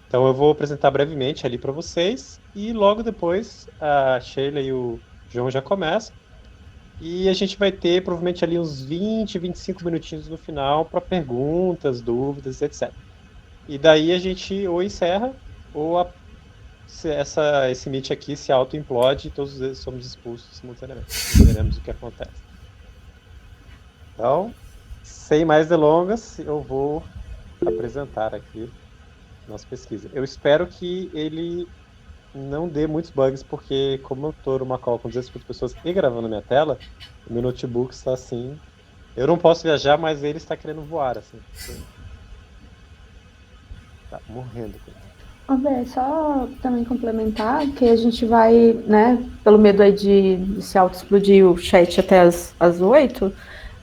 Então eu vou apresentar brevemente ali para vocês e logo depois a Sheila e o João já começam. E a gente vai ter provavelmente ali uns 25 minutinhos no final para perguntas, dúvidas, etc. E daí a gente ou encerra ou esse Meet aqui se auto-implode e todos eles somos expulsos simultaneamente. E veremos o que acontece. Então, sem mais delongas, eu vou apresentar aqui nossa pesquisa. Eu espero que ele não dê muitos bugs, porque como eu tô numa call com 250 pessoas e gravando minha tela, o meu notebook está assim. Eu não posso viajar, mas ele está querendo voar, assim. Tá morrendo com isso. André, só também complementar que a gente vai, né, pelo medo aí de se auto-explodir o chat até as 8,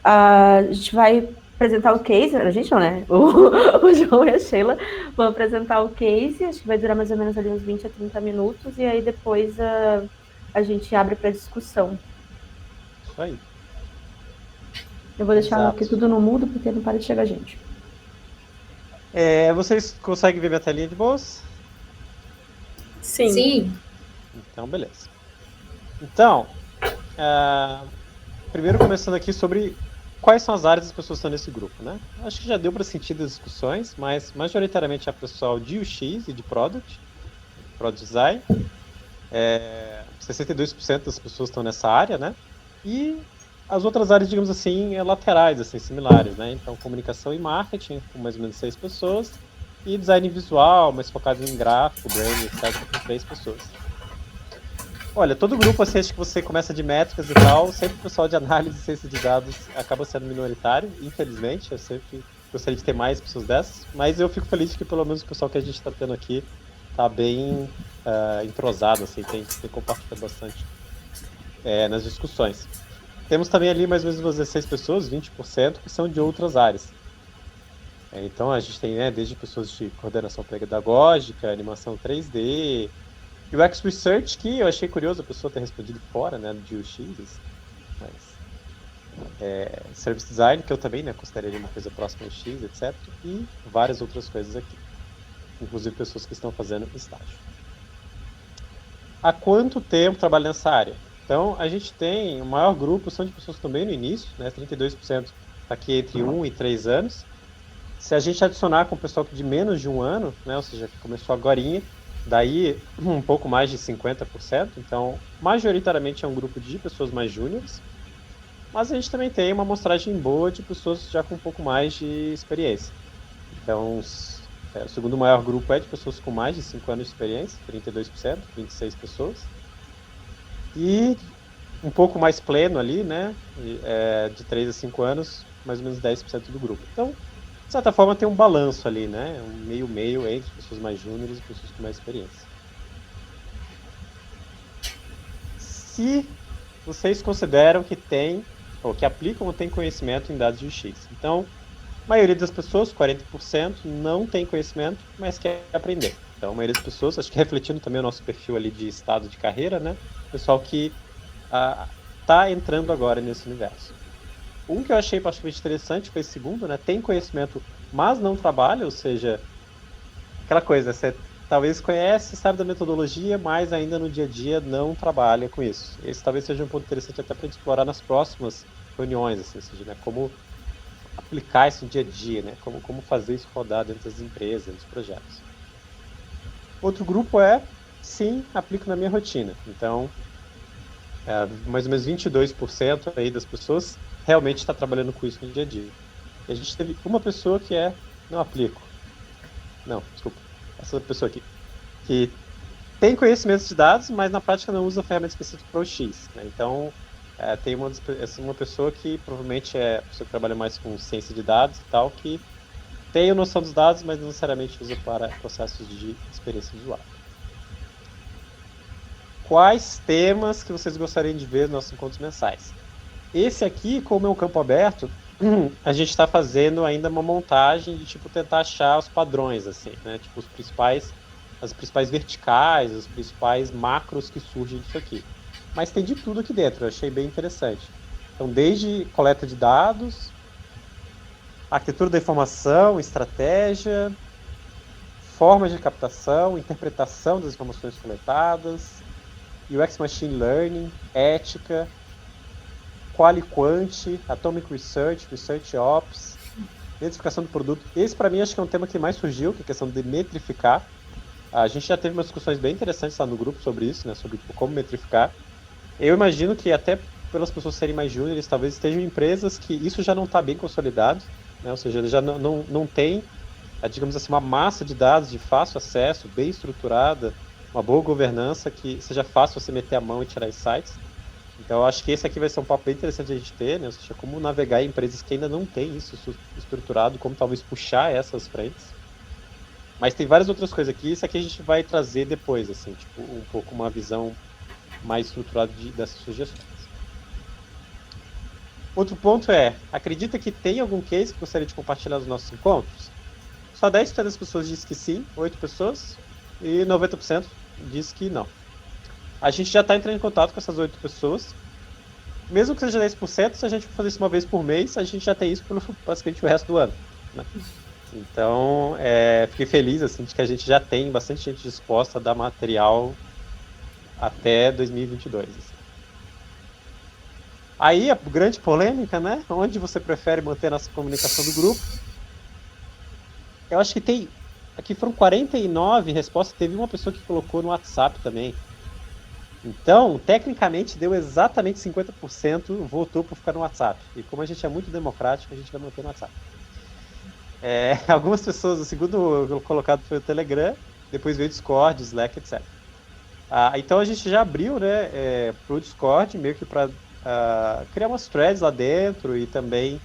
a gente vai apresentar o case, a gente não, né? O João e a Sheila vão apresentar o case, acho que vai durar mais ou menos ali uns 20 a 30 minutos, e aí depois a gente abre para discussão. Isso aí. Eu vou deixar aqui Exato. tudo no mudo, porque não para de chegar gente. Vocês conseguem ver minha telinha de boas? Sim. Sim. Então, beleza. Então, ah, primeiro começando aqui sobre quais são as áreas das pessoas que estão nesse grupo, né? Acho que já deu para sentir das discussões, mas majoritariamente é pessoal de UX e de Product Design. 62% das pessoas estão nessa área, né? E as outras áreas, digamos assim, laterais, assim, similares, né? Então, comunicação e marketing, com mais ou menos 6 pessoas, e design visual, mais focado em gráfico, branding, etc., com 3 pessoas. Olha, todo grupo, assim, acho que você começa de métricas e tal, sempre o pessoal de análise e ciência de dados acaba sendo minoritário, infelizmente, eu sempre gostaria de ter mais pessoas dessas, mas eu fico feliz que pelo menos o pessoal que a gente está tendo aqui tá bem entrosado, assim, tem compartilhado bastante nas discussões. Temos também ali mais ou menos umas 16 pessoas, 20%, que são de outras áreas. Então a gente tem, né, desde pessoas de coordenação pedagógica, animação 3D, UX Research, que eu achei curioso a pessoa ter respondido fora, né, de UX, mas Service Design, que eu também, né, consideraria uma coisa próxima ao UX, etc. E várias outras coisas aqui, inclusive pessoas que estão fazendo estágio. Há quanto tempo trabalha nessa área? Então, a gente tem, o maior grupo são de pessoas que estão bem no início, né, 32% está aqui entre 1 e 3 anos. Se a gente adicionar com o pessoal de menos de um ano, né, ou seja, que começou agorinha, daí um pouco mais de 50%. Então, majoritariamente é um grupo de pessoas mais júniores, mas a gente também tem uma amostragem boa de pessoas já com um pouco mais de experiência. Então, o segundo maior grupo é de pessoas com mais de 5 anos de experiência, 32%, 26 pessoas. E um pouco mais pleno ali, né, de 3 a 5 anos, mais ou menos 10% do grupo. Então, de certa forma, tem um balanço ali, né? Um meio-meio entre pessoas mais júniores e pessoas com mais experiência. Se vocês consideram que tem, ou que aplicam ou têm conhecimento em dados de UX. Então, a maioria das pessoas, 40%, não tem conhecimento, mas quer aprender. Então, a maioria das pessoas, acho que refletindo também o nosso perfil ali de estado de carreira, né? Pessoal que está entrando agora nesse universo. Um que eu achei particularmente interessante foi esse segundo, né? Tem conhecimento, mas não trabalha, ou seja, aquela coisa, você talvez conhece, sabe da metodologia, mas ainda no dia a dia não trabalha com isso. Esse talvez seja um ponto interessante até para a gente explorar nas próximas reuniões, assim, ou seja, né? Como aplicar isso no dia a dia, né? Como fazer isso rodar dentro das empresas, dos projetos. Outro grupo sim, aplico na minha rotina. Então, mais ou menos 22% aí das pessoas realmente está trabalhando com isso no dia a dia. E a gente teve uma pessoa que não aplico. Não, desculpa. Essa pessoa aqui. Que tem conhecimento de dados, mas na prática não usa ferramenta específica para o X. Né? Então, tem uma pessoa que provavelmente é a pessoa que trabalha mais com ciência de dados e tal, que tem a noção dos dados, mas não necessariamente usa para processos de experiência de usuário. Quais temas que vocês gostariam de ver nos nossos encontros mensais? Esse aqui, como é um campo aberto, a gente está fazendo ainda uma montagem de tipo tentar achar os padrões, assim, né? Tipo as principais verticais, os principais macros que surgem disso aqui. Mas tem de tudo aqui dentro, eu achei bem interessante. Então, desde coleta de dados, arquitetura da informação, estratégia, formas de captação, interpretação das informações coletadas, UX Machine Learning, ética, Quali Quant, Atomic Research, Research Ops, metrificação do produto. Esse, para mim, acho que é um tema que mais surgiu, que é a questão de metrificar. A gente já teve umas discussões bem interessantes lá no grupo sobre isso, né? Sobre como metrificar. Eu imagino que até pelas pessoas serem mais júniores, talvez estejam empresas que isso já não está bem consolidado, né? Ou seja, ele já não tem, digamos assim, uma massa de dados de fácil acesso, bem estruturada, uma boa governança, que seja fácil você meter a mão e tirar insights. Então, eu acho que esse aqui vai ser um papo bem interessante a gente ter, né? Ou seja, como navegar em empresas que ainda não têm isso estruturado, como talvez puxar essas frentes. Mas tem várias outras coisas aqui, isso aqui a gente vai trazer depois, assim, tipo, um pouco uma visão mais estruturada dessas sugestões. Outro ponto é, acredita que tem algum case que gostaria de compartilhar nos nossos encontros? Só 10% das pessoas diz que sim, 8 pessoas, e 90% diz que não. A gente já está entrando em contato com essas 8 pessoas. Mesmo que seja 10%, se a gente for fazer isso uma vez por mês, a gente já tem isso por basicamente o resto do ano, né? Então, fiquei feliz assim, de que a gente já tem bastante gente disposta a dar material até 2022. Assim. Aí, a grande polêmica, né? Onde você prefere manter a nossa comunicação do grupo? Eu acho que tem... Aqui foram 49 respostas, teve uma pessoa que colocou no WhatsApp também. Então, tecnicamente, deu exatamente 50% votou por ficar no WhatsApp. E como a gente é muito democrático, a gente vai manter no WhatsApp. Algumas pessoas, o segundo colocado foi o Telegram, depois veio o Discord, Slack, etc. Então, a gente já abriu, né, para o Discord, meio que para criar umas threads lá dentro e também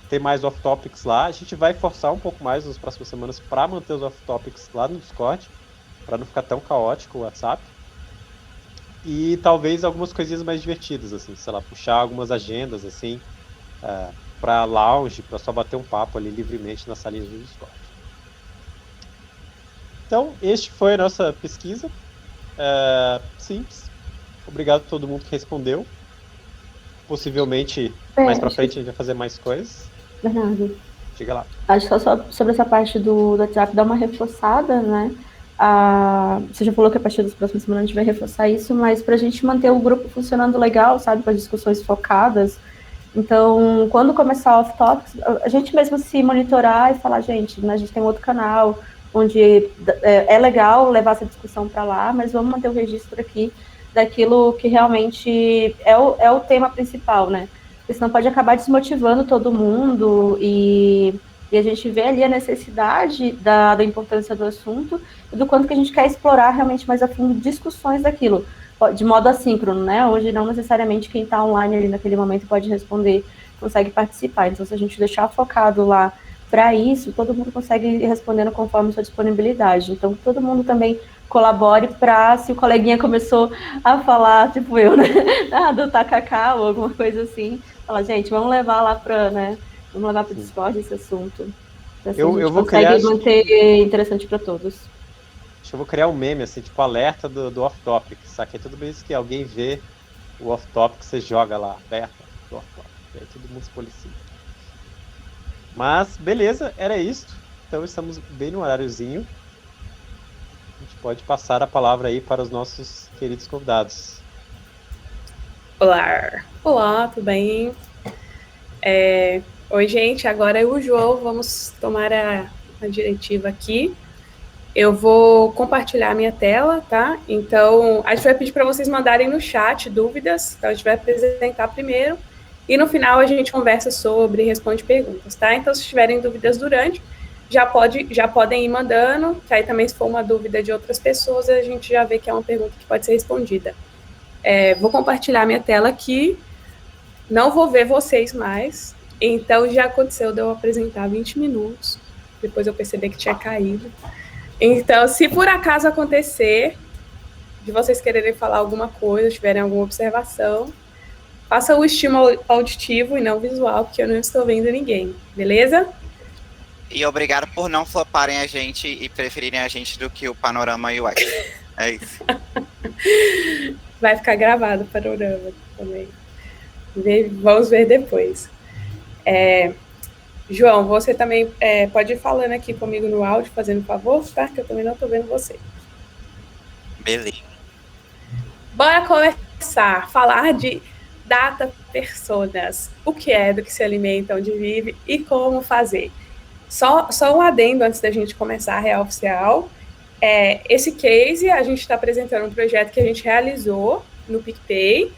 ter mais off-topics lá. A gente vai forçar um pouco mais nas próximas semanas para manter os off-topics lá no Discord, para não ficar tão caótico o WhatsApp. E talvez algumas coisinhas mais divertidas, assim, sei lá, puxar algumas agendas, assim, para lounge, para só bater um papo ali livremente na salinha do Discord. Então, este foi a nossa pesquisa. Simples. Obrigado a todo mundo que respondeu. Possivelmente, mais para frente, a gente vai fazer mais coisas. Bernardo. Diga lá. Acho que só sobre essa parte do WhatsApp, dar uma reforçada, né? Você já falou que a partir das próximas semanas a gente vai reforçar isso, mas para a gente manter o grupo funcionando legal, sabe, com as discussões focadas. Então, quando começar o off-topics, a gente mesmo se monitorar e falar, gente, né, a gente tem um outro canal onde é legal levar essa discussão para lá, mas vamos manter o registro aqui daquilo que realmente é o tema principal, né? Porque senão pode acabar desmotivando todo mundo e a gente vê ali a necessidade da importância do assunto e do quanto que a gente quer explorar realmente mais a fundo discussões daquilo, de modo assíncrono, né? Hoje não necessariamente quem está online ali naquele momento pode responder, consegue participar. Então, se a gente deixar focado lá para isso, todo mundo consegue ir respondendo conforme sua disponibilidade. Então, todo mundo também colabore para, se o coleguinha começou a falar, tipo eu, né? Do tacacá ou alguma coisa assim, falar, gente, vamos levar lá para, né? Vamos levar para o Discord esse assunto. Assim eu vou criar... manter interessante para todos. Eu vou criar um meme, assim, tipo alerta do off-topic, sabe? Toda vez que alguém vê o off-topic, você joga lá, alerta do off-topic. Aí todo mundo se policia. Mas, beleza, era isso. Então estamos bem no horáriozinho. A gente pode passar a palavra aí para os nossos queridos convidados. Olá, tudo bem? Oi, gente, agora eu e o João vamos tomar a diretiva aqui. Eu vou compartilhar a minha tela, tá? Então, a gente vai pedir para vocês mandarem no chat dúvidas, então a gente vai apresentar primeiro, e no final a gente conversa sobre e responde perguntas, tá? Então, se tiverem dúvidas durante, já podem ir mandando, que aí também se for uma dúvida de outras pessoas, a gente já vê que é uma pergunta que pode ser respondida. Vou compartilhar minha tela aqui, não vou ver vocês mais, então já aconteceu de eu apresentar 20 minutos, depois eu percebi que tinha caído. Então, se por acaso acontecer de vocês quererem falar alguma coisa, tiverem alguma observação, faça o estímulo auditivo e não visual, porque eu não estou vendo ninguém, beleza? E obrigado por não floparem a gente e preferirem a gente do que o Panorama UX. É isso. Vai ficar gravado o Panorama também. Vamos ver depois. João, você também pode ir falando aqui comigo no áudio, fazendo favor, tá? Que eu também não estou vendo você. Beleza. Bora começar a falar de data personas. O que é, do que se alimenta, onde vive e como fazer. Só um adendo antes da gente começar a real oficial. Esse case, a gente está apresentando um projeto que a gente realizou no PicPay,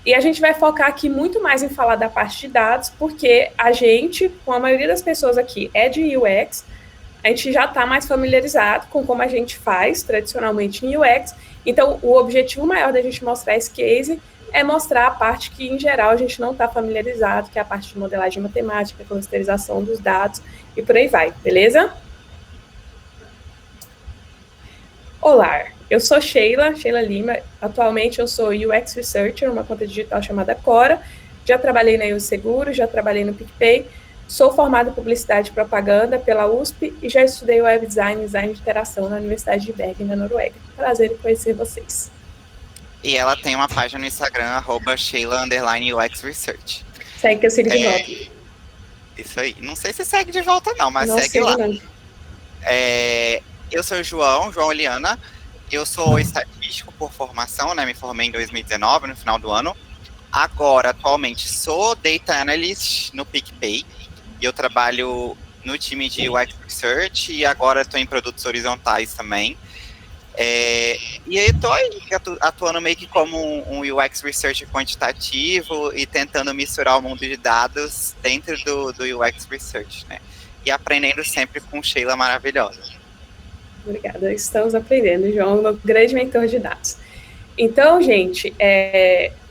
e a gente vai focar aqui muito mais em falar da parte de dados, porque a gente, com a maioria das pessoas aqui, é de UX, a gente já está mais familiarizado com como a gente faz tradicionalmente em UX, então o objetivo maior da gente mostrar esse case é mostrar a parte que, em geral, a gente não está familiarizado, que é a parte de modelagem matemática, clusterização dos dados e por aí vai, beleza? Olá, eu sou Sheila Lima, atualmente eu sou UX Researcher numa conta digital chamada Cora, já trabalhei na Seguro, já trabalhei no PicPay, sou formada em Publicidade e Propaganda pela USP e já estudei Web Design e Design de Interação na Universidade de Bergen, na Noruega. Prazer em conhecer vocês. E ela tem uma página no Instagram, @Sheila_UX Research. Segue que eu sigo de volta. Isso aí. Não sei se segue de volta não, mas não segue lá. Não. Eu sou o João Oliana. Eu sou estatístico por formação, né? Me formei em 2019, no final do ano. Agora, atualmente, sou Data Analyst no PicPay. E eu trabalho no time de UX Research e agora estou em produtos horizontais também. E aí estou atuando meio que como um UX Research quantitativo e tentando misturar o mundo de dados dentro do UX Research, né? E aprendendo sempre com Sheila maravilhosa. Obrigada, estamos aprendendo, João, um grande mentor de dados. Então, gente,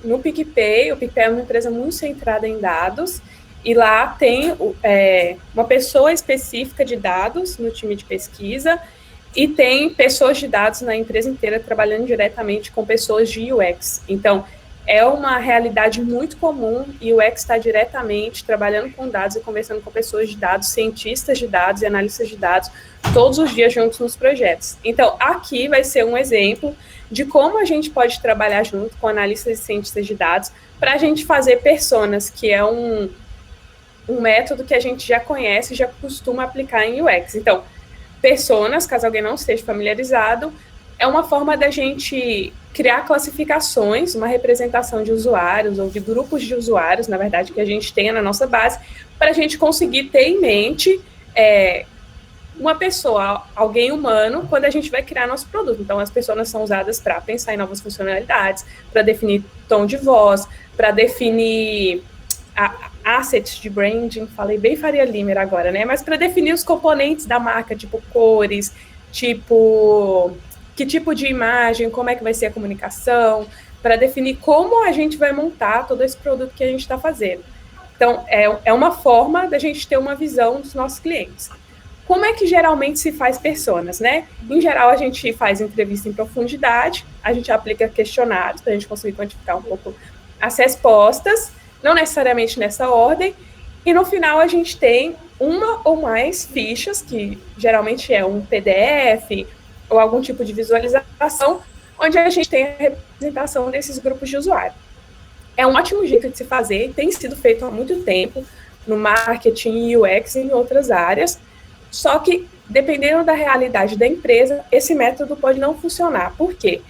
no PicPay, o PicPay é uma empresa muito centrada em dados, e lá tem uma pessoa específica de dados no time de pesquisa, e tem pessoas de dados na empresa inteira trabalhando diretamente com pessoas de UX. Então, é uma realidade muito comum, e o UX está diretamente trabalhando com dados e conversando com pessoas de dados, cientistas de dados e analistas de dados, todos os dias juntos nos projetos. Então, aqui vai ser um exemplo de como a gente pode trabalhar junto com analistas e cientistas de dados para a gente fazer personas, que é um método que a gente já conhece e já costuma aplicar em UX. Então, personas, caso alguém não esteja familiarizado, é uma forma da gente criar classificações, uma representação de usuários ou de grupos de usuários, na verdade, que a gente tenha na nossa base, para a gente conseguir ter em mente uma pessoa, alguém humano, quando a gente vai criar nosso produto. Então, as pessoas são usadas para pensar em novas funcionalidades, para definir tom de voz, para definir assets de branding, falei bem Faria Limer agora, né? Mas para definir os componentes da marca, tipo cores, tipo que tipo de imagem, como é que vai ser a comunicação, para definir como a gente vai montar todo esse produto que a gente está fazendo. Então, é uma forma da gente ter uma visão dos nossos clientes. Como é que geralmente se faz personas, né? Em geral, a gente faz entrevista em profundidade, a gente aplica questionários para a gente conseguir quantificar um pouco as respostas, não necessariamente nessa ordem, e no final a gente tem uma ou mais fichas, que geralmente é um PDF ou algum tipo de visualização, onde a gente tem a representação desses grupos de usuário. É um ótimo jeito de se fazer, tem sido feito há muito tempo no marketing, UX e em outras áreas, só que, dependendo da realidade da empresa, esse método pode não funcionar. Por quê?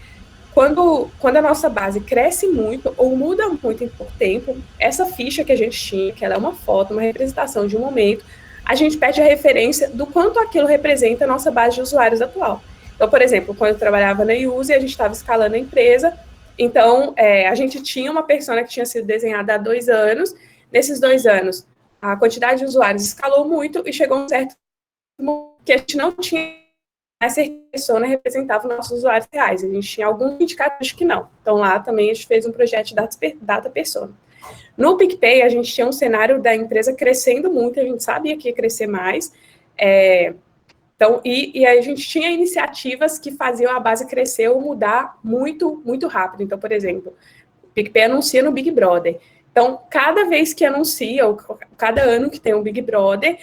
Quando a nossa base cresce muito ou muda muito em pouco tempo, essa ficha que a gente tinha, que ela é uma foto, uma representação de um momento, a gente perde a referência do quanto aquilo representa a nossa base de usuários atual. Então, por exemplo, quando eu trabalhava na Use, a gente estava escalando a empresa, então a gente tinha uma persona que tinha sido desenhada há 2 anos, nesses 2 anos, a quantidade de usuários escalou muito e chegou a um certo que a gente não tinha essa persona representava os nossos usuários reais. A gente tinha alguns indicadores que não. Então, lá também a gente fez um projeto de data persona. No PicPay, a gente tinha um cenário da empresa crescendo muito, a gente sabia que ia crescer mais. Então, e a gente tinha iniciativas que faziam a base crescer ou mudar muito, muito rápido. Então, por exemplo, o PicPay anuncia no Big Brother. Então, cada vez que anuncia, ou cada ano que tem um Big Brother,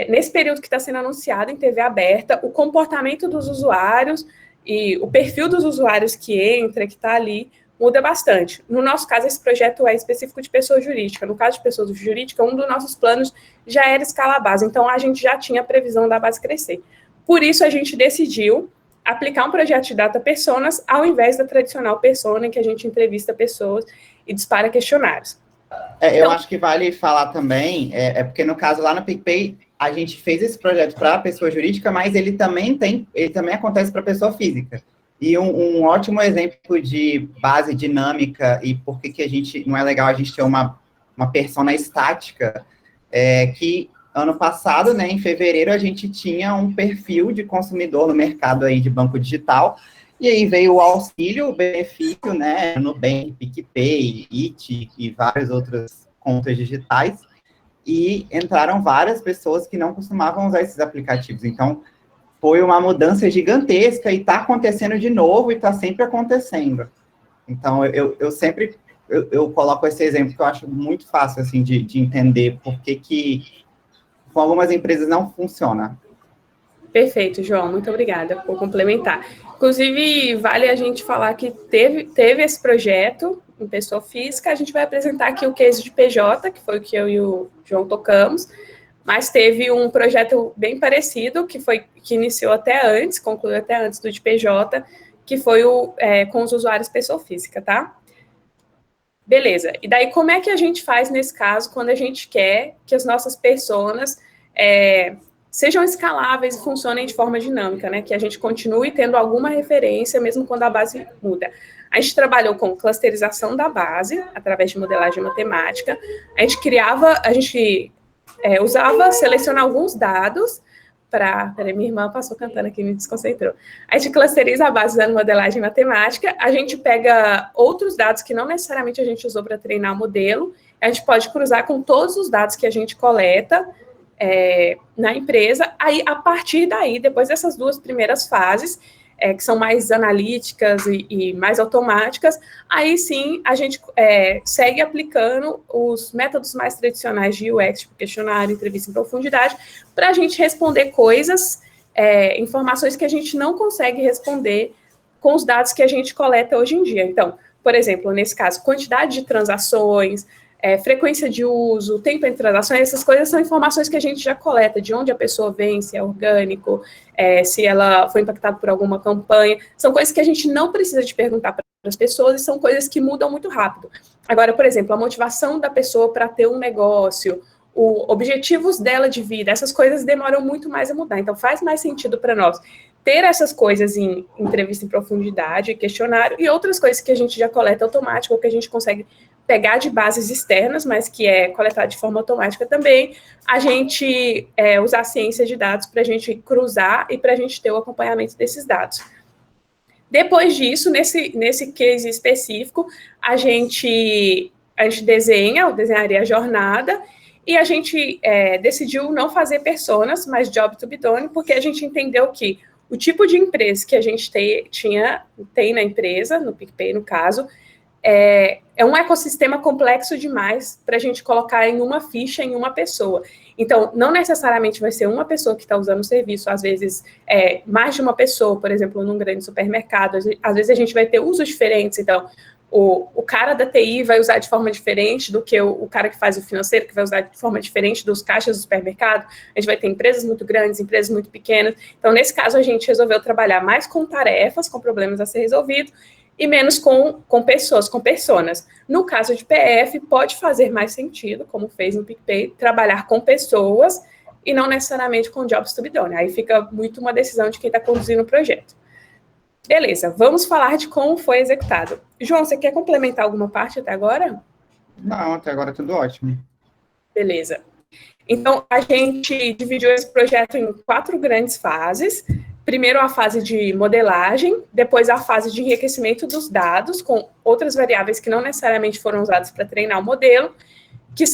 nesse período que está sendo anunciado em TV aberta, o comportamento dos usuários e o perfil dos usuários que entra, que está ali, muda bastante. No nosso caso, esse projeto é específico de pessoa jurídica. No caso de pessoa jurídica, um dos nossos planos já era escalar a base, então a gente já tinha a previsão da base crescer. Por isso, a gente decidiu aplicar um projeto de data personas ao invés da tradicional persona, em que a gente entrevista pessoas e dispara questionários. Eu acho que vale falar também, porque no caso lá no PicPay, a gente fez esse projeto para a pessoa jurídica, mas ele também acontece para a pessoa física. E um ótimo exemplo de base dinâmica e por que não é legal a gente ter uma persona estática, que ano passado, né, em fevereiro, a gente tinha um perfil de consumidor no mercado aí de banco digital, e aí veio o auxílio, o benefício, né, Nubank, PicPay, IT e várias outras contas digitais, e entraram várias pessoas que não costumavam usar esses aplicativos. Então, foi uma mudança gigantesca e está acontecendo de novo e está sempre acontecendo. Então, eu sempre coloco esse exemplo que eu acho muito fácil, assim, de entender por que com algumas empresas não funciona. Perfeito, João, muito obrigada por complementar. Inclusive, vale a gente falar que teve esse projeto em pessoa física, a gente vai apresentar aqui o case de PJ, que foi o que eu e o João tocamos, mas teve um projeto bem parecido, que iniciou até antes, concluiu até antes do de PJ, que foi com os usuários pessoa física, tá? Beleza, e daí como é que a gente faz nesse caso, quando a gente quer que as nossas personas sejam escaláveis e funcionem de forma dinâmica, né? Que a gente continue tendo alguma referência, mesmo quando a base muda. A gente trabalhou com clusterização da base, através de modelagem matemática. A gente usava selecionar alguns dados Peraí, minha irmã passou cantando aqui, me desconcentrou. A gente clusteriza a base usando modelagem matemática, a gente pega outros dados que não necessariamente a gente usou para treinar o modelo, a gente pode cruzar com todos os dados que a gente coleta na empresa, aí, a partir daí, depois dessas duas primeiras fases, que são mais analíticas e mais automáticas, aí sim a gente segue aplicando os métodos mais tradicionais de UX, tipo questionário, entrevista em profundidade, para a gente responder coisas, informações que a gente não consegue responder com os dados que a gente coleta hoje em dia. Então, por exemplo, nesse caso, quantidade de transações, frequência de uso, tempo entre transações, essas coisas são informações que a gente já coleta, de onde a pessoa vem, se é orgânico, se ela foi impactada por alguma campanha, são coisas que a gente não precisa de perguntar para as pessoas e são coisas que mudam muito rápido. Agora, por exemplo, a motivação da pessoa para ter um negócio, os objetivos dela de vida, essas coisas demoram muito mais a mudar, então faz mais sentido para nós ter essas coisas em entrevista em profundidade, questionário, e outras coisas que a gente já coleta automático, ou que a gente consegue pegar de bases externas, mas que é coletado de forma automática também, a gente usar a ciência de dados para a gente cruzar e para a gente ter o acompanhamento desses dados. Depois disso, nesse case específico, a gente desenharia a jornada, e a gente decidiu não fazer personas, mas job to be done, porque a gente entendeu que o tipo de empresa que a gente tem na empresa, no PicPay no caso, é um ecossistema complexo demais para a gente colocar em uma ficha, em uma pessoa. Então, não necessariamente vai ser uma pessoa que está usando o serviço, às vezes mais de uma pessoa, por exemplo, num grande supermercado, às vezes a gente vai ter usos diferentes, então o cara da TI vai usar de forma diferente do que o cara que faz o financeiro, que vai usar de forma diferente dos caixas do supermercado. A gente vai ter empresas muito grandes, empresas muito pequenas. Então, nesse caso, a gente resolveu trabalhar mais com tarefas, com problemas a ser resolvidos, e menos com pessoas, com personas. No caso de PF, pode fazer mais sentido, como fez no PicPay, trabalhar com pessoas e não necessariamente com jobs to be done. Aí fica muito uma decisão de quem está conduzindo o projeto. Beleza, vamos falar de como foi executado. João, você quer complementar alguma parte até agora? Não, até agora tudo ótimo. Beleza. Então, a gente dividiu esse projeto em 4 grandes fases. Primeiro, a fase de modelagem, depois a fase de enriquecimento dos dados, com outras variáveis que não necessariamente foram usadas para treinar o modelo, que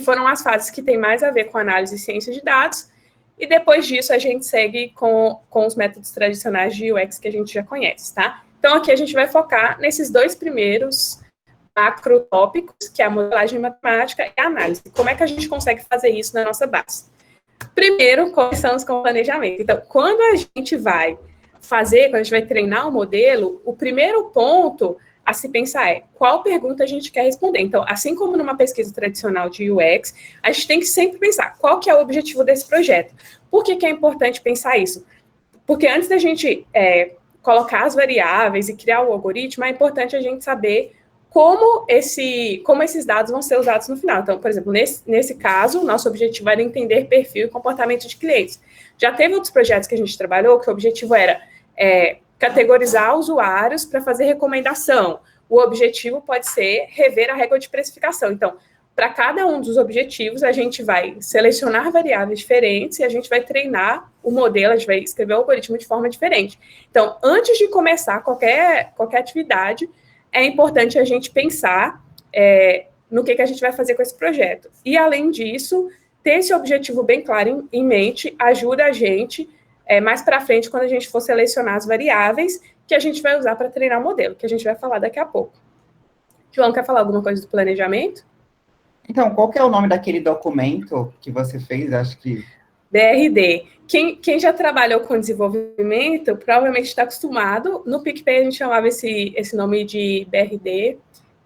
foram as fases que têm mais a ver com análise e ciência de dados, e depois disso a gente segue com os métodos tradicionais de UX que a gente já conhece, tá? Então, aqui a gente vai focar nesses 2 primeiros macrotópicos, que é a modelagem matemática e a análise. Como é que a gente consegue fazer isso na nossa base? Primeiro, começamos com o planejamento. Então, quando a gente vai fazer, quando a gente vai treinar o modelo, o primeiro ponto a se pensar é qual pergunta a gente quer responder. Então, assim como numa pesquisa tradicional de UX, a gente tem que sempre pensar qual que é o objetivo desse projeto. Por que é importante pensar isso? Porque antes da gente colocar as variáveis e criar o algoritmo, é importante a gente saber como esses dados vão ser usados no final. Então, por exemplo, nesse caso, o nosso objetivo era entender perfil e comportamento de clientes. Já teve outros projetos que a gente trabalhou que o objetivo era categorizar usuários para fazer recomendação. O objetivo pode ser rever a régua de precificação. Então, para cada um dos objetivos, a gente vai selecionar variáveis diferentes e a gente vai treinar o modelo, a gente vai escrever o algoritmo de forma diferente. Então, antes de começar qualquer atividade, é importante a gente pensar no que a gente vai fazer com esse projeto. E, além disso, ter esse objetivo bem claro em mente ajuda a gente, mais para frente, quando a gente for selecionar as variáveis que a gente vai usar para treinar o modelo, que a gente vai falar daqui a pouco. João, quer falar alguma coisa do planejamento? Então, qual que é o nome daquele documento que você fez? Acho que... BRD. Quem já trabalhou com desenvolvimento provavelmente está acostumado. No PicPay a gente chamava esse nome de BRD,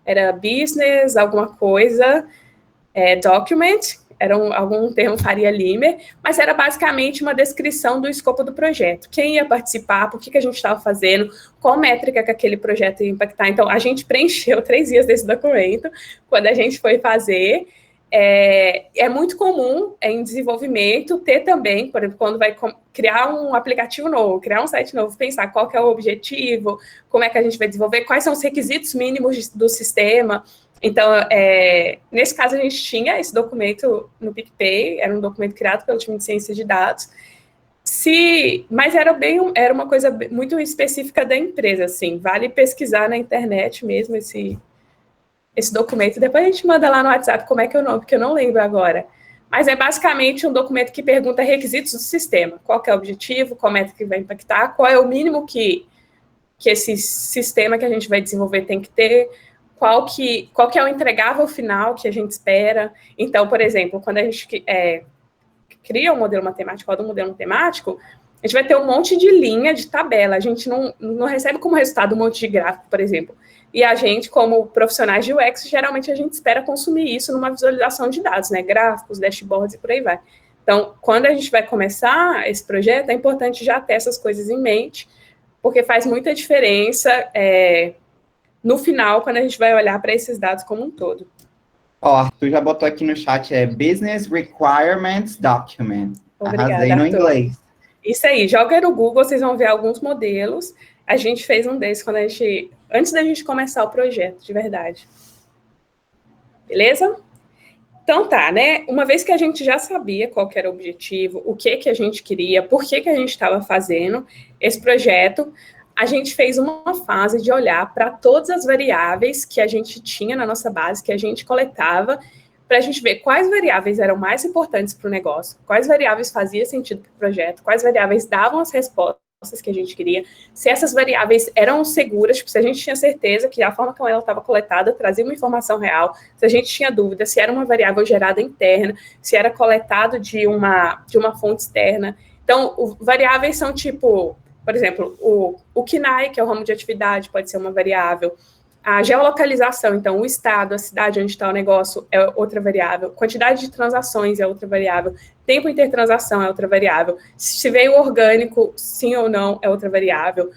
era Business, alguma coisa, Document, era algum termo Faria Limer, mas era basicamente uma descrição do escopo do projeto. Quem ia participar, por que a gente estava fazendo, qual métrica que aquele projeto ia impactar. Então, a gente preencheu 3 dias desse documento quando a gente foi fazer. É muito comum em desenvolvimento ter também, por exemplo, quando vai criar um aplicativo novo, criar um site novo, pensar qual que é o objetivo, como é que a gente vai desenvolver, quais são os requisitos mínimos do sistema. Então, nesse caso, a gente tinha esse documento no PicPay, era um documento criado pelo time de ciência de dados, mas era uma coisa muito específica da empresa, assim, vale pesquisar na internet mesmo esse documento, depois a gente manda lá no WhatsApp como é que é o nome, porque eu não lembro agora, mas é basicamente um documento que pergunta requisitos do sistema, qual que é o objetivo, qual métrica que vai impactar, qual é o mínimo que esse sistema que a gente vai desenvolver tem que ter, qual que é o entregável final que a gente espera. Então, por exemplo, quando a gente cria um modelo matemático, roda um modelo matemático, a gente vai ter um monte de linha de tabela, a gente não recebe como resultado um monte de gráfico, por exemplo. E a gente, como profissionais de UX, geralmente a gente espera consumir isso numa visualização de dados, né? Gráficos, dashboards e por aí vai. Então, quando a gente vai começar esse projeto, é importante já ter essas coisas em mente, porque faz muita diferença no final, quando a gente vai olhar para esses dados como um todo. Arthur já botou aqui no chat, Business Requirements Document. Obrigada, arrasei no Arthur. inglês. Isso aí, joga no Google, vocês vão ver alguns modelos. A gente fez um desses antes da gente começar o projeto, de verdade. Beleza? Então tá, né? Uma vez que a gente já sabia qual que era o objetivo, o que a gente queria, por que a gente estava fazendo esse projeto, a gente fez uma fase de olhar para todas as variáveis que a gente tinha na nossa base, que a gente coletava, para a gente ver quais variáveis eram mais importantes para o negócio, quais variáveis faziam sentido para o projeto, quais variáveis davam as respostas que a gente queria, se essas variáveis eram seguras, tipo, se a gente tinha certeza que a forma como ela estava coletada trazia uma informação real, se a gente tinha dúvida se era uma variável gerada interna, se era coletado de uma fonte externa. Então, variáveis são tipo... Por exemplo, o KNAI, que é o ramo de atividade, pode ser uma variável. A geolocalização, então, o estado, a cidade onde está o negócio é outra variável. Quantidade de transações é outra variável. Tempo intertransação é outra variável. Se veio orgânico, sim ou não, é outra variável.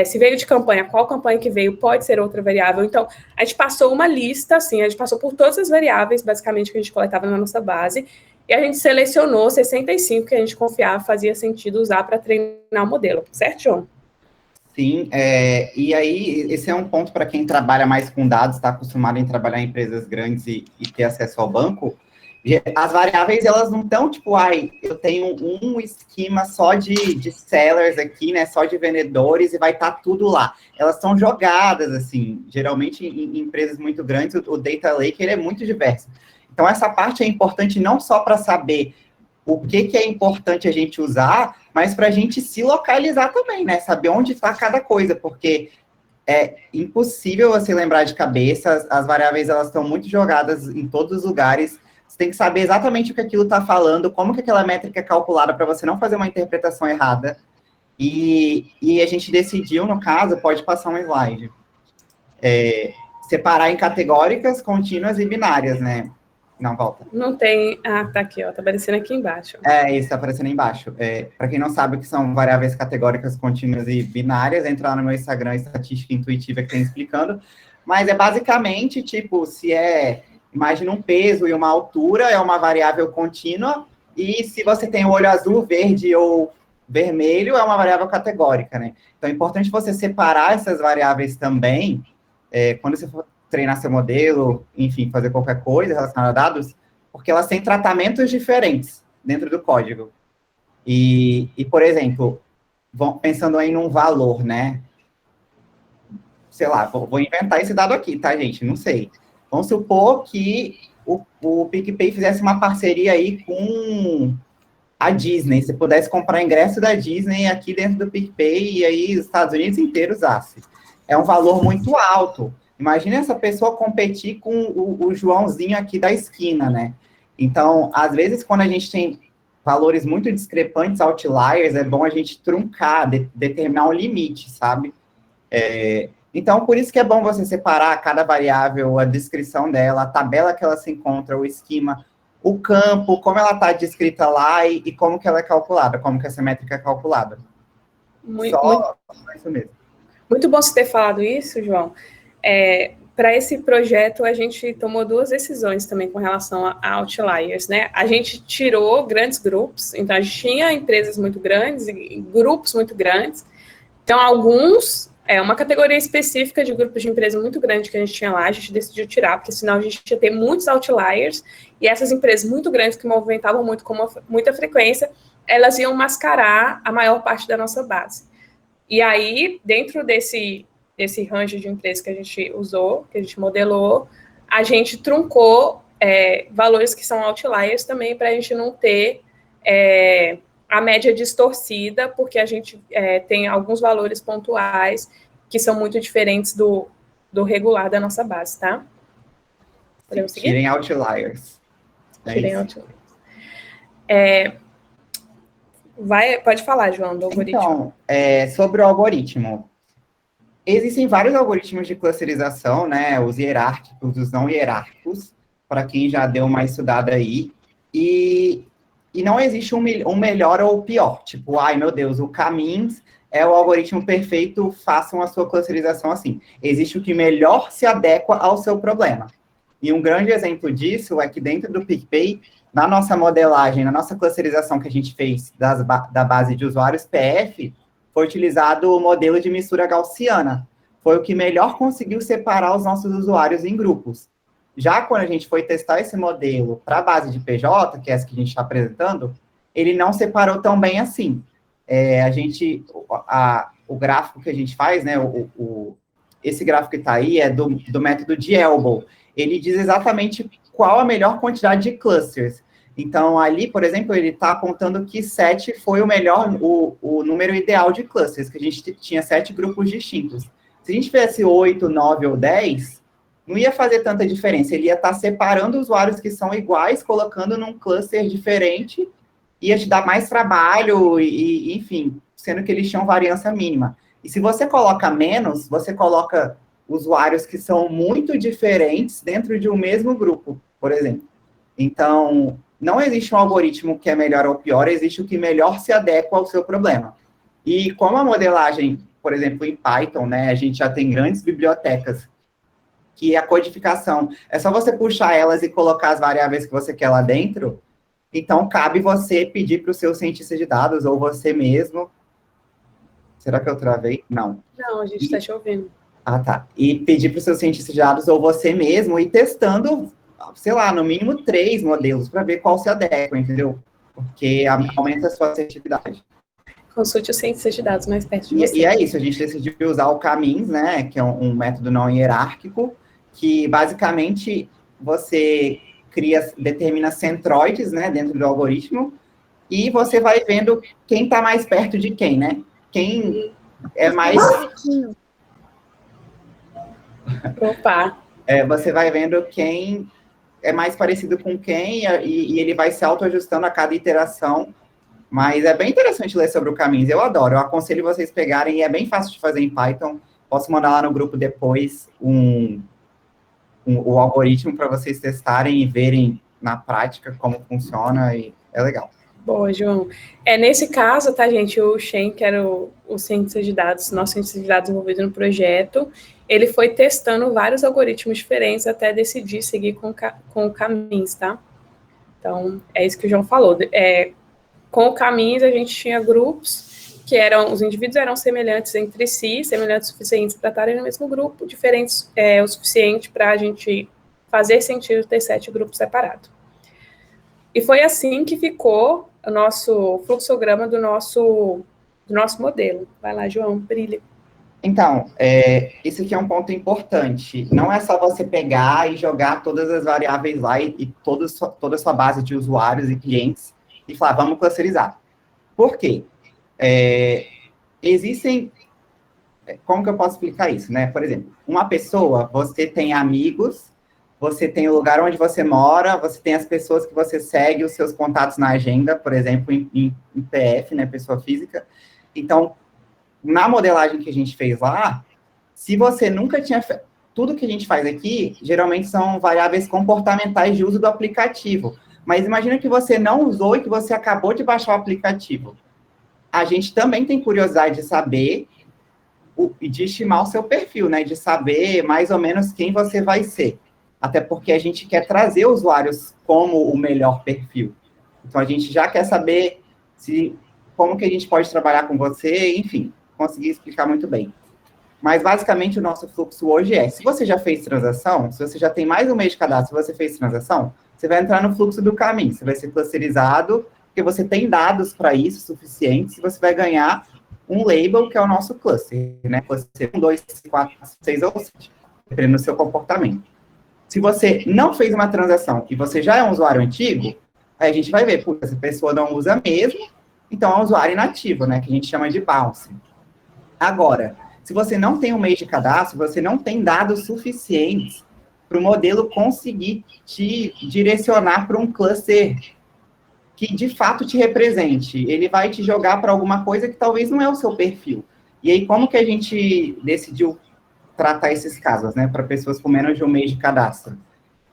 Se veio de campanha, qual campanha que veio pode ser outra variável. Então, a gente passou uma lista, assim, a gente passou por todas as variáveis, basicamente, que a gente coletava na nossa base, e a gente selecionou 65 que a gente confiava fazia sentido usar para treinar o modelo. Certo, João? Sim, e aí esse é um ponto para quem trabalha mais com dados, está acostumado em trabalhar em empresas grandes e ter acesso ao banco. As variáveis, elas não estão tipo, eu tenho um esquema só de sellers aqui, né, só de vendedores e vai estar tudo lá. Elas estão jogadas, assim, geralmente em empresas muito grandes, o Data Lake, ele é muito diverso. Então, essa parte é importante não só para saber o que é importante a gente usar, mas para a gente se localizar também, né? Saber onde está cada coisa, porque é impossível você lembrar de cabeça, as variáveis, elas estão muito jogadas em todos os lugares, você tem que saber exatamente o que aquilo está falando, como que aquela métrica é calculada para você não fazer uma interpretação errada. E a gente decidiu, no caso, pode passar um slide, separar em categóricas, contínuas e binárias, né? Não, volta. Não tem... Ah, tá aqui, ó. Tá aparecendo aqui embaixo. Isso tá aparecendo aí embaixo. Para quem não sabe o que são variáveis categóricas, contínuas e binárias, entra lá no meu Instagram, Estatística Intuitiva, que tem explicando. Mas é basicamente, tipo, imagina um peso e uma altura, é uma variável contínua, e se você tem o olho azul, verde ou vermelho, é uma variável categórica, né? Então, é importante você separar essas variáveis também, quando você for treinar seu modelo, enfim, fazer qualquer coisa relacionada a dados, porque elas têm tratamentos diferentes dentro do código. E por exemplo, pensando aí num valor, né? Sei lá, vou inventar esse dado aqui, tá, gente? Não sei. Vamos supor que o PicPay fizesse uma parceria aí com a Disney. Se pudesse comprar ingresso da Disney aqui dentro do PicPay e aí os Estados Unidos inteiros usassem. É um valor muito alto. Imagina essa pessoa competir com o Joãozinho aqui da esquina, né? Então, às vezes, quando a gente tem valores muito discrepantes, outliers, é bom a gente truncar, determinar um limite, sabe? Então, por isso que é bom você separar cada variável, a descrição dela, a tabela que ela se encontra, o esquema, o campo, como ela está descrita lá e como que ela é calculada, como que essa métrica é calculada. Só isso mesmo. Muito bom você ter falado isso, João. Para esse projeto, a gente tomou 2 decisões também com relação a outliers, né? A gente tirou grandes grupos, então a gente tinha empresas muito grandes e grupos muito grandes. Então, alguns, uma categoria específica de grupos de empresa muito grande que a gente tinha lá, a gente decidiu tirar, porque senão a gente ia ter muitos outliers, e essas empresas muito grandes que movimentavam muito com muita frequência, elas iam mascarar a maior parte da nossa base. E aí, dentro desse range de empresas que a gente usou, que a gente modelou, a gente truncou valores que são outliers também, para a gente não ter a média distorcida, porque a gente tem alguns valores pontuais que são muito diferentes do regular da nossa base, tá? Podemos seguir? Tirem outliers. Tirem outliers. Pode falar, João, do algoritmo. Então, sobre o algoritmo. Existem vários algoritmos de clusterização, né? Os hierárquicos, os não hierárquicos, para quem já deu uma estudada aí. E não existe um melhor ou pior. Tipo, ai, meu Deus, o Camins é o algoritmo perfeito, façam a sua clusterização assim. Existe o que melhor se adequa ao seu problema. E um grande exemplo disso é que dentro do PicPay, na nossa modelagem, na nossa clusterização que a gente fez da base de usuários PF, foi utilizado o modelo de mistura gaussiana. Foi o que melhor conseguiu separar os nossos usuários em grupos. Já quando a gente foi testar esse modelo para a base de PJ, que é essa que a gente está apresentando, ele não separou tão bem assim. O gráfico que a gente faz, né, esse gráfico que está aí é do método de Elbow. Ele diz exatamente qual a melhor quantidade de clusters. Então, ali, por exemplo, ele está apontando que 7 foi o número ideal de clusters, que a gente tinha 7 grupos distintos. Se a gente tivesse 8, 9 ou 10, não ia fazer tanta diferença. Ele ia estar separando usuários que são iguais, colocando num cluster diferente, ia te dar mais trabalho, enfim, sendo que eles tinham variância mínima. E se você coloca menos, você coloca usuários que são muito diferentes dentro de um mesmo grupo, por exemplo. Então, não existe um algoritmo que é melhor ou pior, existe o que melhor se adequa ao seu problema. E como a modelagem, por exemplo, em Python, né, a gente já tem grandes bibliotecas, que a codificação, é só você puxar elas e colocar as variáveis que você quer lá dentro, então cabe você pedir para o seu cientista de dados, ou você mesmo. Será que eu travei? Não. Não, a gente está te ouvindo. Ah, tá. E pedir para o seu cientista de dados, ou você mesmo, ir testando, sei lá, no mínimo 3 modelos, para ver qual se adequa, entendeu? Porque aumenta a sua assertividade. Consulte o cientista de dados mais perto de você. E é isso, a gente decidiu usar o Camins, né, que é um método não hierárquico, que basicamente você determina centroides, né, dentro do algoritmo, e você vai vendo quem está mais perto de quem, né? Quem é mais... Opa! Você vai vendo quem é mais parecido com quem, e ele vai se autoajustando a cada iteração Mas é bem interessante ler sobre o Caminhos, eu adoro. Eu aconselho vocês pegarem, e é bem fácil de fazer em Python. Posso mandar lá no grupo depois o algoritmo para vocês testarem e verem na prática como funciona, e é legal. Boa, João. Nesse caso, tá, gente, o Shen, que era o cientista de dados, nosso cientista de dados envolvido no projeto, ele foi testando vários algoritmos diferentes até decidir seguir com o Caminhos, tá? Então, é isso que o João falou. Com o Caminhos, a gente tinha grupos que os indivíduos eram semelhantes entre si, semelhantes o suficientes para estarem no mesmo grupo, diferentes o suficiente para a gente fazer sentido ter 7 grupos separados. E foi assim que ficou o nosso fluxograma do nosso modelo. Vai lá, João, brilha. Então, esse aqui é um ponto importante. Não é só você pegar e jogar todas as variáveis lá e toda a sua base de usuários e clientes e falar, vamos clusterizar. Por quê? Existem... Como que eu posso explicar isso, né? Por exemplo, uma pessoa, você tem amigos, você tem o lugar onde você mora, você tem as pessoas que você segue, os seus contatos na agenda, por exemplo, em PF, né, pessoa física. Então, na modelagem que a gente fez lá, se você nunca tinha feito... Tudo que a gente faz aqui, geralmente são variáveis comportamentais de uso do aplicativo. Mas imagina que você não usou e que você acabou de baixar o aplicativo. A gente também tem curiosidade de saber e de estimar o seu perfil, né? De saber mais ou menos quem você vai ser. Até porque a gente quer trazer usuários como o melhor perfil. Então, a gente já quer saber como que a gente pode trabalhar com você, enfim, consegui explicar muito bem. Mas, basicamente, o nosso fluxo hoje se você já fez transação, se você já tem mais um mês de cadastro, se você fez transação, você vai entrar no fluxo do caminho, você vai ser clusterizado, porque você tem dados para isso suficientes, e você vai ganhar um label, que é o nosso cluster, né? Cluster 1, 2, 4, 6 ou 7, dependendo do seu comportamento. Se você não fez uma transação e você já é um usuário antigo, aí a gente vai ver, putz, essa pessoa não usa mesmo, então é um usuário inativo, né? Que a gente chama de bounce. Agora, se você não tem um mês de cadastro, você não tem dados suficientes para o modelo conseguir te direcionar para um cluster que, de fato, te represente. Ele vai te jogar para alguma coisa que talvez não é o seu perfil. E aí, como que a gente decidiu tratar esses casos, né, para pessoas com menos de um mês de cadastro?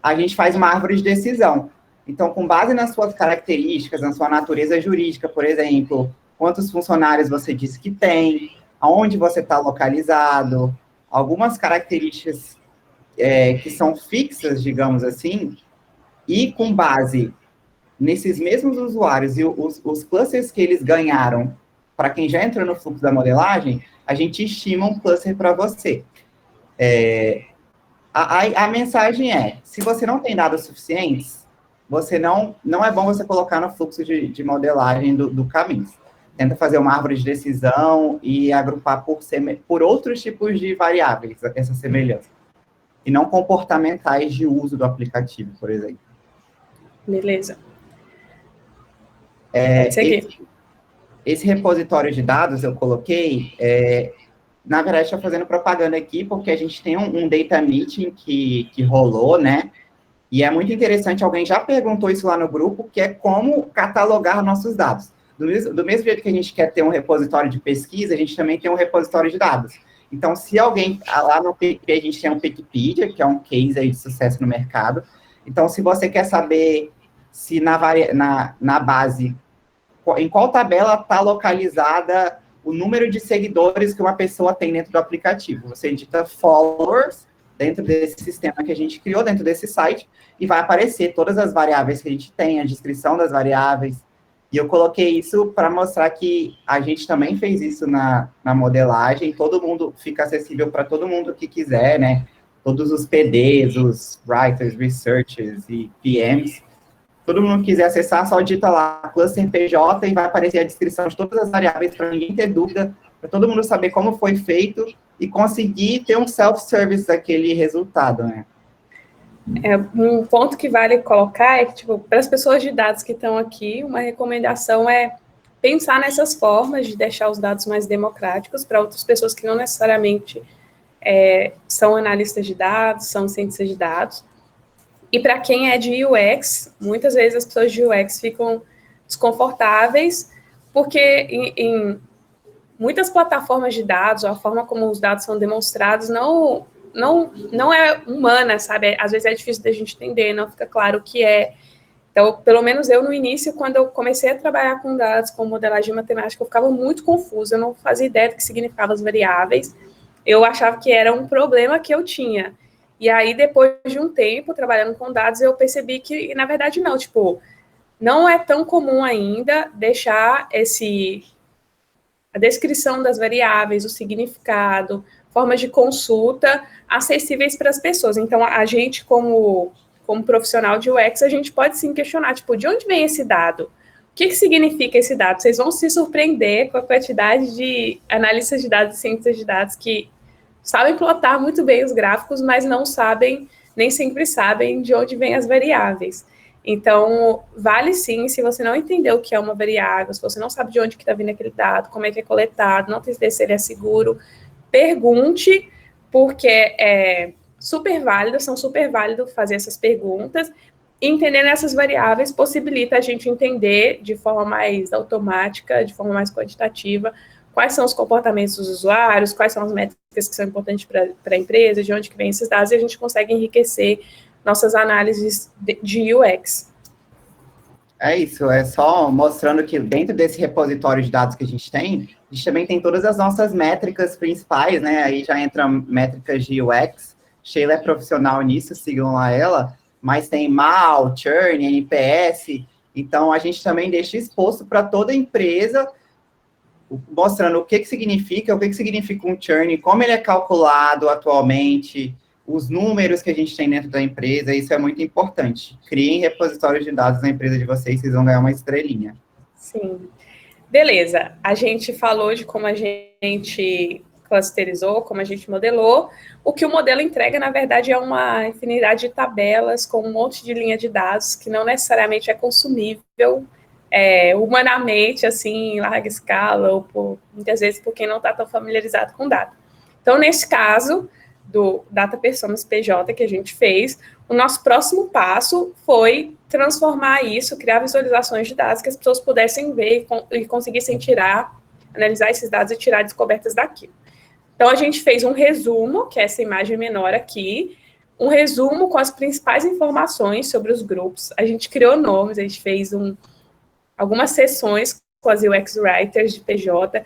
A gente faz uma árvore de decisão. Então, com base nas suas características, na sua natureza jurídica, por exemplo, quantos funcionários você disse que tem, aonde você está localizado, algumas características que são fixas, digamos assim, e com base nesses mesmos usuários e os clusters que eles ganharam, para quem já entrou no fluxo da modelagem, a gente estima um cluster para você. A mensagem se você não tem dados suficientes, você não é bom você colocar no fluxo de modelagem do Caminhos. Tenta fazer uma árvore de decisão e agrupar por outros tipos de variáveis, essa semelhança. E não comportamentais de uso do aplicativo, por exemplo. Beleza. Esse repositório de dados eu coloquei, na verdade, estou fazendo propaganda aqui, porque a gente tem um data meeting que rolou, né? E é muito interessante, alguém já perguntou isso lá no grupo, que é como catalogar nossos dados. Do mesmo jeito que a gente quer ter um repositório de pesquisa, a gente também tem um repositório de dados. Então, se alguém, lá no PicPay, a gente tem um Wikipedia, que é um case aí de sucesso no mercado. Então, se você quer saber se na base, em qual tabela está localizada o número de seguidores que uma pessoa tem dentro do aplicativo, você edita followers dentro desse sistema que a gente criou, dentro desse site, e vai aparecer todas as variáveis que a gente tem, a descrição das variáveis. E eu coloquei isso para mostrar que a gente também fez isso na modelagem, todo mundo fica acessível para todo mundo que quiser, né? Todos os PDs, os writers, researchers e PMs, todo mundo que quiser acessar, só digita lá cluster PJ e vai aparecer a descrição de todas as variáveis para ninguém ter dúvida, para todo mundo saber como foi feito e conseguir ter um self-service daquele resultado, né? Um ponto que vale colocar é que, tipo, para as pessoas de dados que estão aqui, uma recomendação é pensar nessas formas de deixar os dados mais democráticos para outras pessoas que não necessariamente são analistas de dados, são cientistas de dados. E para quem é de UX, muitas vezes as pessoas de UX ficam desconfortáveis porque em muitas plataformas de dados, a forma como os dados são demonstrados não é humana, sabe? Às vezes é difícil da gente entender, não fica claro o que é. Então, pelo menos eu, no início, quando eu comecei a trabalhar com dados, com modelagem matemática, eu ficava muito confusa, eu não fazia ideia do que significavam as variáveis, eu achava que era um problema que eu tinha. E aí, depois de um tempo trabalhando com dados, eu percebi que, na verdade, não, tipo, não é tão comum ainda deixar a descrição das variáveis, o significado, formas de consulta acessíveis para as pessoas. Então, a gente, como profissional de UX, a gente pode sim questionar, tipo, de onde vem esse dado? O que significa esse dado? Vocês vão se surpreender com a quantidade de analistas de dados e cientistas de dados que sabem plotar muito bem os gráficos, mas não sabem, nem sempre sabem de onde vêm as variáveis. Então, vale sim, se você não entendeu o que é uma variável, se você não sabe de onde que está vindo aquele dado, como é que é coletado, não tem certeza se ele é seguro, pergunte, porque são super válido fazer essas perguntas, e entendendo essas variáveis possibilita a gente entender de forma mais automática, de forma mais quantitativa, quais são os comportamentos dos usuários, quais são as métricas que são importantes para a empresa, de onde que vem esses dados, e a gente consegue enriquecer nossas análises de UX. É isso, é só mostrando que dentro desse repositório de dados que a gente também tem todas as nossas métricas principais, né? Aí já entra métricas de UX. Sheila é profissional nisso, sigam lá ela, mas tem MAU, Churn, NPS, então a gente também deixa exposto para toda a empresa, mostrando o que significa um churn, como ele é calculado atualmente, os números que a gente tem dentro da empresa, isso é muito importante. Criem repositórios de dados na empresa de vocês vão ganhar uma estrelinha. Sim. Beleza, a gente falou de como a gente clusterizou, como a gente modelou. O que o modelo entrega, na verdade, é uma infinidade de tabelas com um monte de linha de dados que não necessariamente é consumível humanamente, assim, em larga escala, ou muitas vezes por quem não está tão familiarizado com dados. Então, nesse caso do Data Personas PJ que a gente fez, o nosso próximo passo foi transformar isso, criar visualizações de dados que as pessoas pudessem ver e conseguissem analisar esses dados e tirar descobertas daquilo. Então, a gente fez um resumo, que é essa imagem menor aqui, um resumo com as principais informações sobre os grupos. A gente criou nomes, a gente fez algumas sessões com as UX Writers de PJ,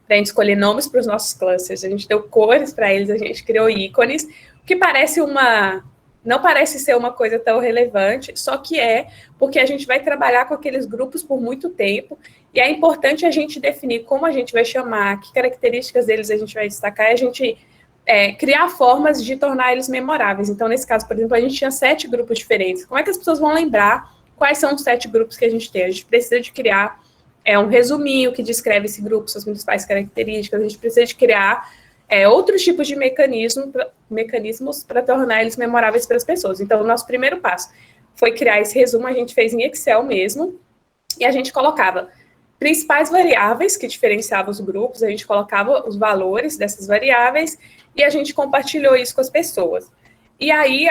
para a gente escolher nomes para os nossos clusters. A gente deu cores para eles, a gente criou ícones, o que não parece ser uma coisa tão relevante, só que porque a gente vai trabalhar com aqueles grupos por muito tempo, e é importante a gente definir como a gente vai chamar, que características deles a gente vai destacar, e a gente criar formas de tornar eles memoráveis. Então, nesse caso, por exemplo, a gente tinha 7 grupos diferentes. Como é que as pessoas vão lembrar quais são os 7 grupos que a gente tem? A gente precisa de criar um resuminho que descreve esse grupo, suas principais características. A gente precisa de criar outros tipos de mecanismos para tornar eles memoráveis para as pessoas. Então, o nosso primeiro passo foi criar esse resumo, a gente fez em Excel mesmo, e a gente colocava principais variáveis que diferenciavam os grupos, a gente colocava os valores dessas variáveis, e a gente compartilhou isso com as pessoas. E aí,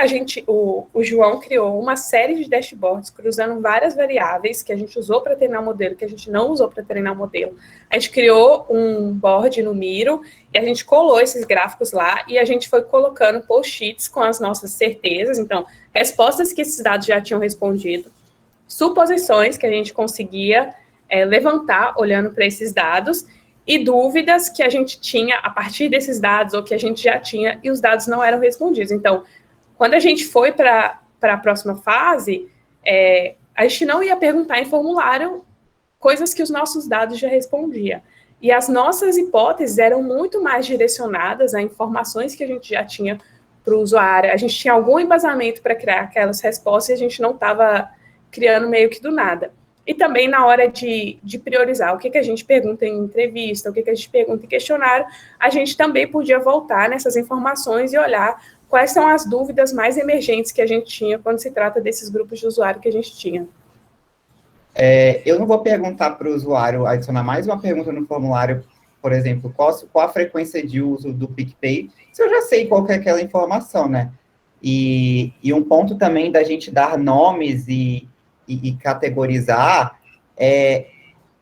o João criou uma série de dashboards cruzando várias variáveis que a gente usou para treinar o modelo, que a gente não usou para treinar o modelo. A gente criou um board no Miro e a gente colou esses gráficos lá e a gente foi colocando post-its com as nossas certezas. Então, respostas que esses dados já tinham respondido, suposições que a gente conseguia levantar olhando para esses dados e dúvidas que a gente tinha a partir desses dados ou que a gente já tinha e os dados não eram respondidos. Então, quando a gente foi para a próxima fase, a gente não ia perguntar em formulário coisas que os nossos dados já respondiam. E as nossas hipóteses eram muito mais direcionadas a informações que a gente já tinha para o usuário. A gente tinha algum embasamento para criar aquelas respostas e a gente não estava criando meio que do nada. E também na hora de priorizar o que a gente pergunta em entrevista, o que a gente pergunta em questionário, a gente também podia voltar nessas informações e olhar quais são as dúvidas mais emergentes que a gente tinha quando se trata desses grupos de usuário que a gente tinha. Eu não vou perguntar para o usuário adicionar mais uma pergunta no formulário, por exemplo, qual a frequência de uso do PicPay, se eu já sei qual que é aquela informação, né? E um ponto também da gente dar nomes e categorizar é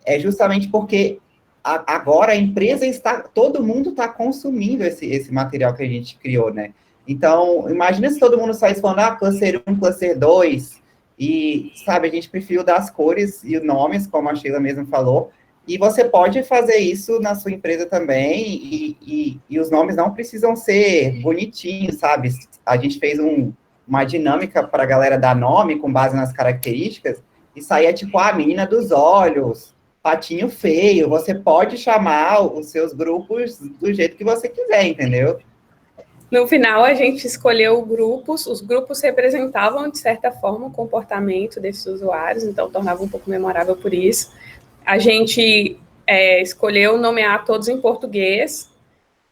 é justamente porque agora a empresa todo mundo está consumindo esse material que a gente criou, né? Então, imagina se todo mundo saísse falando, cluster 1, cluster 2, e, sabe, a gente preferiu dar as cores e os nomes, como a Sheila mesmo falou, e você pode fazer isso na sua empresa também, e os nomes não precisam ser bonitinhos, sabe? A gente fez uma dinâmica para a galera dar nome com base nas características, e saía tipo a menina dos olhos, patinho feio. Você pode chamar os seus grupos do jeito que você quiser, entendeu? No final, a gente escolheu grupos, os grupos representavam, de certa forma, o comportamento desses usuários, então tornava um pouco memorável por isso. A gente escolheu nomear todos em português.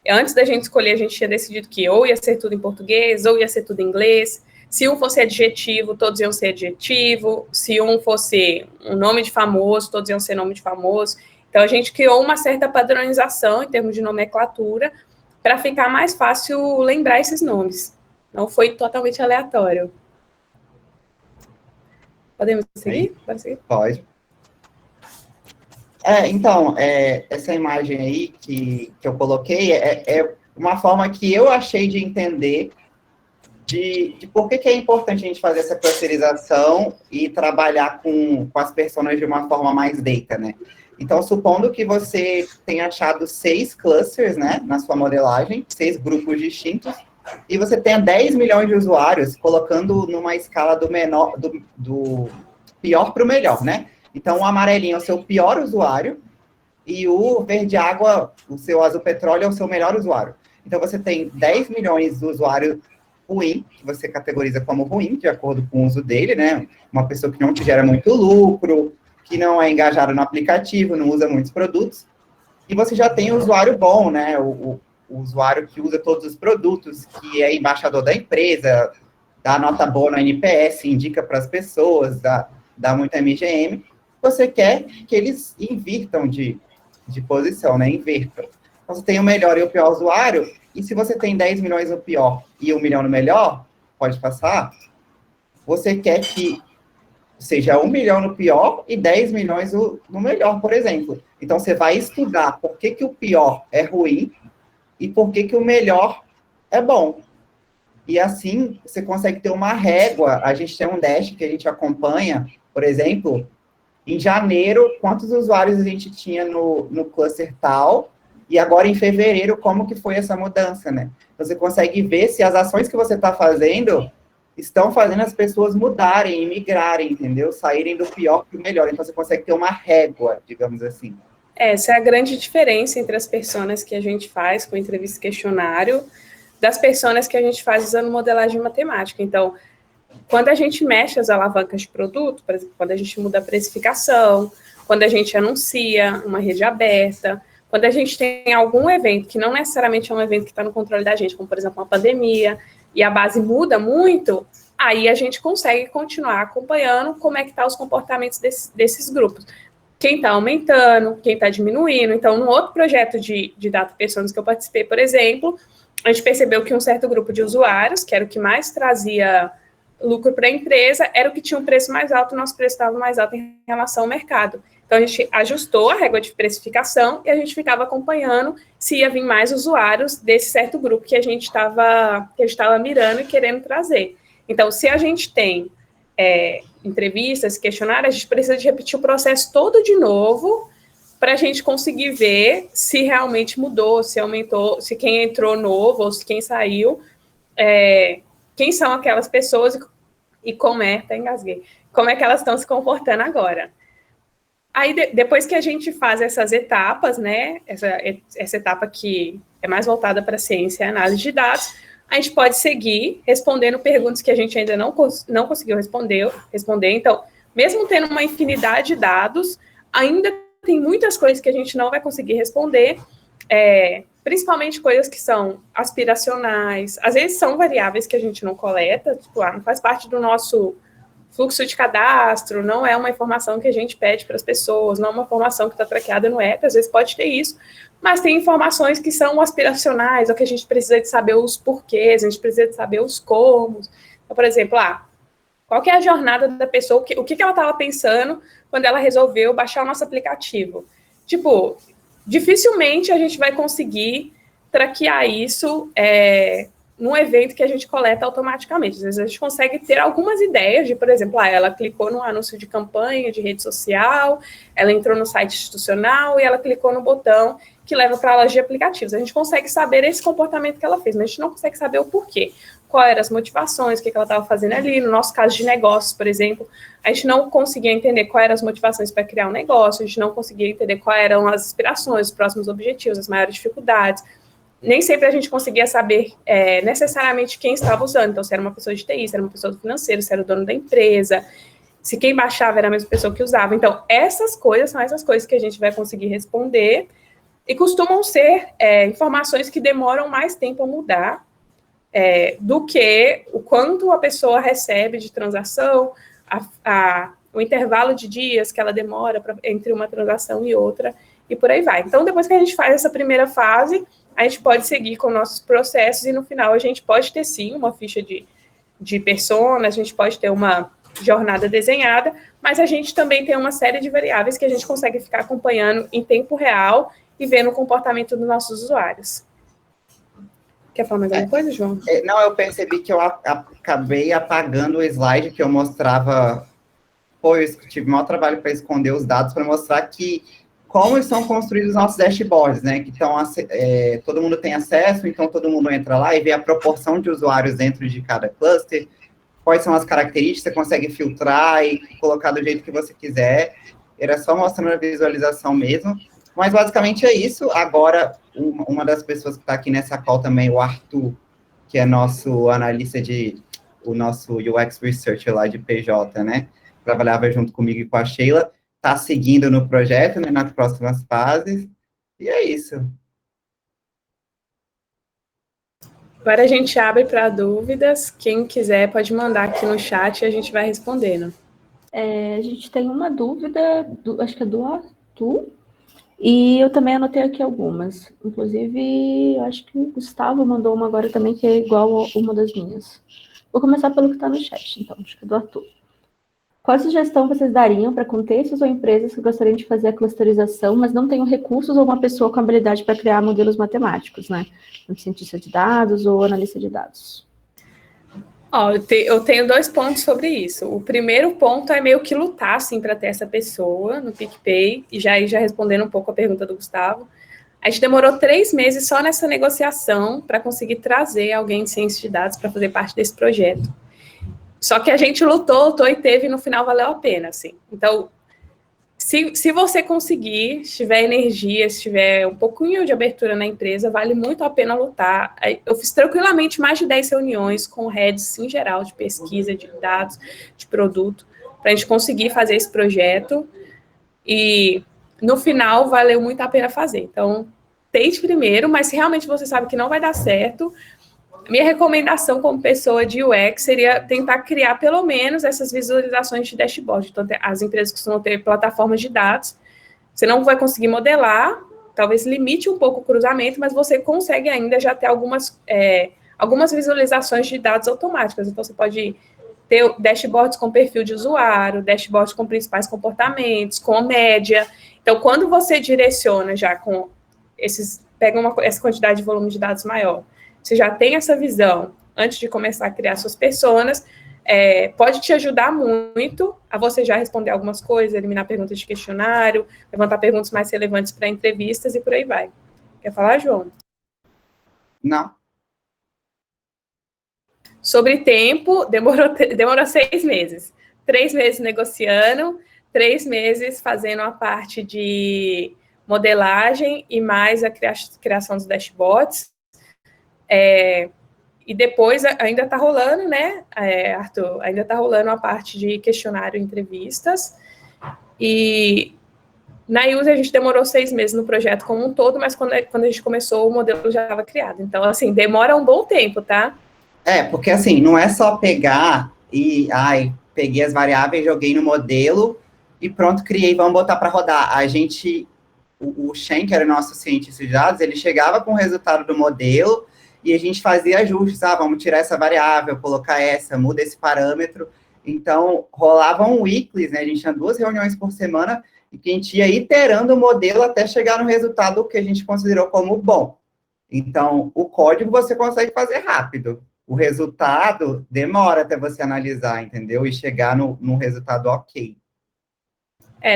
Antes da gente escolher, a gente tinha decidido que ou ia ser tudo em português, ou ia ser tudo em inglês. Se um fosse adjetivo, todos iam ser adjetivo. Se um fosse um nome de famoso, todos iam ser nome de famoso. Então, a gente criou uma certa padronização em termos de nomenclatura, para ficar mais fácil lembrar esses nomes. Não foi totalmente aleatório. Podemos seguir? Pode seguir? Pode. Então, essa imagem aí que eu coloquei é uma forma que eu achei de entender de por que é importante a gente fazer essa clusterização e trabalhar com as personas de uma forma mais data, né? Então, supondo que você tenha achado 6 clusters, né, na sua modelagem, 6 grupos distintos, e você tenha 10 milhões de usuários, colocando numa escala do pior para o melhor, né? Então, o amarelinho é o seu pior usuário, e o verde água, o seu azul petróleo, é o seu melhor usuário. Então, você tem 10 milhões de usuários ruim, que você categoriza como ruim, de acordo com o uso dele, né? Uma pessoa que não te gera muito lucro, que não é engajado no aplicativo, não usa muitos produtos, e você já tem o usuário bom, né, o usuário que usa todos os produtos, que é embaixador da empresa, dá nota boa no NPS, indica para as pessoas, dá muito MGM, você quer que eles invirtam de posição, né, invertam. Então, você tem o melhor e o pior usuário, e se você tem 10 milhões no pior e 1 milhão no melhor, pode passar, você quer que seja 1 milhão no pior e 10 milhões no melhor, por exemplo. Então, você vai estudar por que o pior é ruim e por que o melhor é bom. E assim, você consegue ter uma régua. A gente tem um dash que a gente acompanha, por exemplo, em janeiro, quantos usuários a gente tinha no cluster tal, e agora em fevereiro, como que foi essa mudança, né? Então, você consegue ver se as ações que você está fazendo estão fazendo as pessoas mudarem e migrarem, entendeu? Saírem do pior para o melhor. Então, você consegue ter uma régua, digamos assim. Essa é a grande diferença entre as personas que a gente faz com entrevista e questionário, das personas que a gente faz usando modelagem matemática. Então, quando a gente mexe as alavancas de produto, por exemplo, quando a gente muda a precificação, quando a gente anuncia uma rede aberta, quando a gente tem algum evento que não necessariamente é um evento que está no controle da gente, como, por exemplo, uma pandemia, e a base muda muito, aí a gente consegue continuar acompanhando como é que estão os comportamentos desses grupos. Quem está aumentando, quem está diminuindo. Então, no outro projeto de data personas que eu participei, por exemplo, a gente percebeu que um certo grupo de usuários, que era o que mais trazia lucro para a empresa, era o que tinha um preço mais alto, o nosso preço estava mais alto em relação ao mercado. Então, a gente ajustou a régua de precificação e a gente ficava acompanhando se ia vir mais usuários desse certo grupo que a gente estava mirando e querendo trazer. Então, se a gente tem entrevistas, questionários, a gente precisa de repetir o processo todo de novo para a gente conseguir ver se realmente mudou, se aumentou, se quem entrou novo ou se quem saiu, quem são aquelas pessoas e como até engasguei, como é que elas estão se comportando agora. Aí, depois que a gente faz essas etapas, né, essa etapa que é mais voltada para a ciência e análise de dados, a gente pode seguir respondendo perguntas que a gente ainda não conseguiu responder. Então, mesmo tendo uma infinidade de dados, ainda tem muitas coisas que a gente não vai conseguir responder, principalmente coisas que são aspiracionais, às vezes são variáveis que a gente não coleta, tipo, não faz parte do nosso fluxo de cadastro, não é uma informação que a gente pede para as pessoas, não é uma informação que está traqueada no app, às vezes pode ter isso, mas tem informações que são aspiracionais, ou que a gente precisa de saber os porquês, a gente precisa de saber os comos. Então, por exemplo, qual que é a jornada da pessoa, o que ela estava pensando quando ela resolveu baixar o nosso aplicativo. Tipo, dificilmente a gente vai conseguir traquear isso num evento que a gente coleta automaticamente. Às vezes a gente consegue ter algumas ideias de, por exemplo, ela clicou no anúncio de campanha de rede social, ela entrou no site institucional e ela clicou no botão que leva para a loja de aplicativos. A gente consegue saber esse comportamento que ela fez, mas a gente não consegue saber o porquê. Quais eram as motivações, o que ela estava fazendo ali. No nosso caso de negócios, por exemplo, a gente não conseguia entender quais eram as motivações para criar um negócio, a gente não conseguia entender quais eram as aspirações, os próximos objetivos, as maiores dificuldades. Nem sempre a gente conseguia saber necessariamente quem estava usando. Então, se era uma pessoa de TI, se era uma pessoa do financeiro, se era o dono da empresa, se quem baixava era a mesma pessoa que usava. Então, essas coisas são essas coisas que a gente vai conseguir responder e costumam ser informações que demoram mais tempo a mudar do que o quanto a pessoa recebe de transação, o intervalo de dias que ela demora entre uma transação e outra, e por aí vai. Então, depois que a gente faz essa primeira fase, a gente pode seguir com nossos processos e, no final, a gente pode ter, sim, uma ficha de persona, a gente pode ter uma jornada desenhada, mas a gente também tem uma série de variáveis que a gente consegue ficar acompanhando em tempo real e vendo o comportamento dos nossos usuários. Quer falar mais alguma coisa, João? Não, eu percebi que eu acabei apagando o slide que eu mostrava. Pô, eu tive maior trabalho para esconder os dados, para mostrar como são construídos os nossos dashboards, né? Que todo mundo tem acesso, então todo mundo entra lá e vê a proporção de usuários dentro de cada cluster, quais são as características, você consegue filtrar e colocar do jeito que você quiser. Era só mostrando a visualização mesmo. Mas basicamente é isso. Agora, uma das pessoas que está aqui nessa call também, o Arthur, que é nosso analista o nosso UX Researcher lá de PJ, né? Trabalhava junto comigo e com a Sheila, está seguindo no projeto, né, nas próximas fases, e é isso. Agora a gente abre para dúvidas, quem quiser pode mandar aqui no chat e a gente vai respondendo. A gente tem uma dúvida, acho que é do Arthur, e eu também anotei aqui algumas. Inclusive, eu acho que o Gustavo mandou uma agora também, que é igual a uma das minhas. Vou começar pelo que está no chat, então, acho que é do Arthur. Qual sugestão vocês dariam para contextos ou empresas que gostariam de fazer a clusterização, mas não tenham recursos ou uma pessoa com habilidade para criar modelos matemáticos, né? Um cientista de dados ou analista de dados? Eu tenho 2 pontos sobre isso. O primeiro ponto é meio que lutar, assim, para ter essa pessoa no PicPay, e já respondendo um pouco a pergunta do Gustavo. A gente demorou 3 meses só nessa negociação para conseguir trazer alguém de ciência de dados para fazer parte desse projeto. Só que a gente lutou e teve, e no final valeu a pena, assim. Então, se você conseguir, se tiver energia, se tiver um pouquinho de abertura na empresa, vale muito a pena lutar. Eu fiz tranquilamente mais de 10 reuniões com heads em geral, de pesquisa, de dados, de produto, para a gente conseguir fazer esse projeto. E, no final, valeu muito a pena fazer. Então, tente primeiro, mas se realmente você sabe que não vai dar certo, minha recomendação como pessoa de UX seria tentar criar pelo menos essas visualizações de dashboard. Então, as empresas costumam ter plataformas de dados, você não vai conseguir modelar, talvez limite um pouco o cruzamento, mas você consegue ainda já ter algumas visualizações de dados automáticas. Então, você pode ter dashboards com perfil de usuário, dashboards com principais comportamentos, com média. Então, quando você direciona já com essa quantidade de volume de dados maior, você já tem essa visão antes de começar a criar suas personas, pode te ajudar muito a você já responder algumas coisas, eliminar perguntas de questionário, levantar perguntas mais relevantes para entrevistas e por aí vai. Quer falar, João? Não. Sobre tempo, demorou 6 meses. 3 meses negociando, 3 meses fazendo a parte de modelagem e mais a criação dos dashboards. E depois ainda está rolando, né, Arthur? Ainda está rolando a parte de questionário e entrevistas. E na Use a gente demorou 6 meses no projeto como um todo, mas quando a gente começou, o modelo já estava criado. Então, assim, demora um bom tempo, tá? Porque assim, não é só pegar e, peguei as variáveis, joguei no modelo e pronto, criei, vamos botar para rodar. O Shen, que era o nosso cientista de dados, ele chegava com o resultado do modelo e a gente fazia ajustes, vamos tirar essa variável, colocar essa, muda esse parâmetro. Então, rolavam weeklies, né? A gente tinha 2 reuniões por semana e que a gente ia iterando o modelo até chegar no resultado que a gente considerou como bom. Então, o código você consegue fazer rápido. O resultado demora até você analisar, entendeu? E chegar no resultado ok.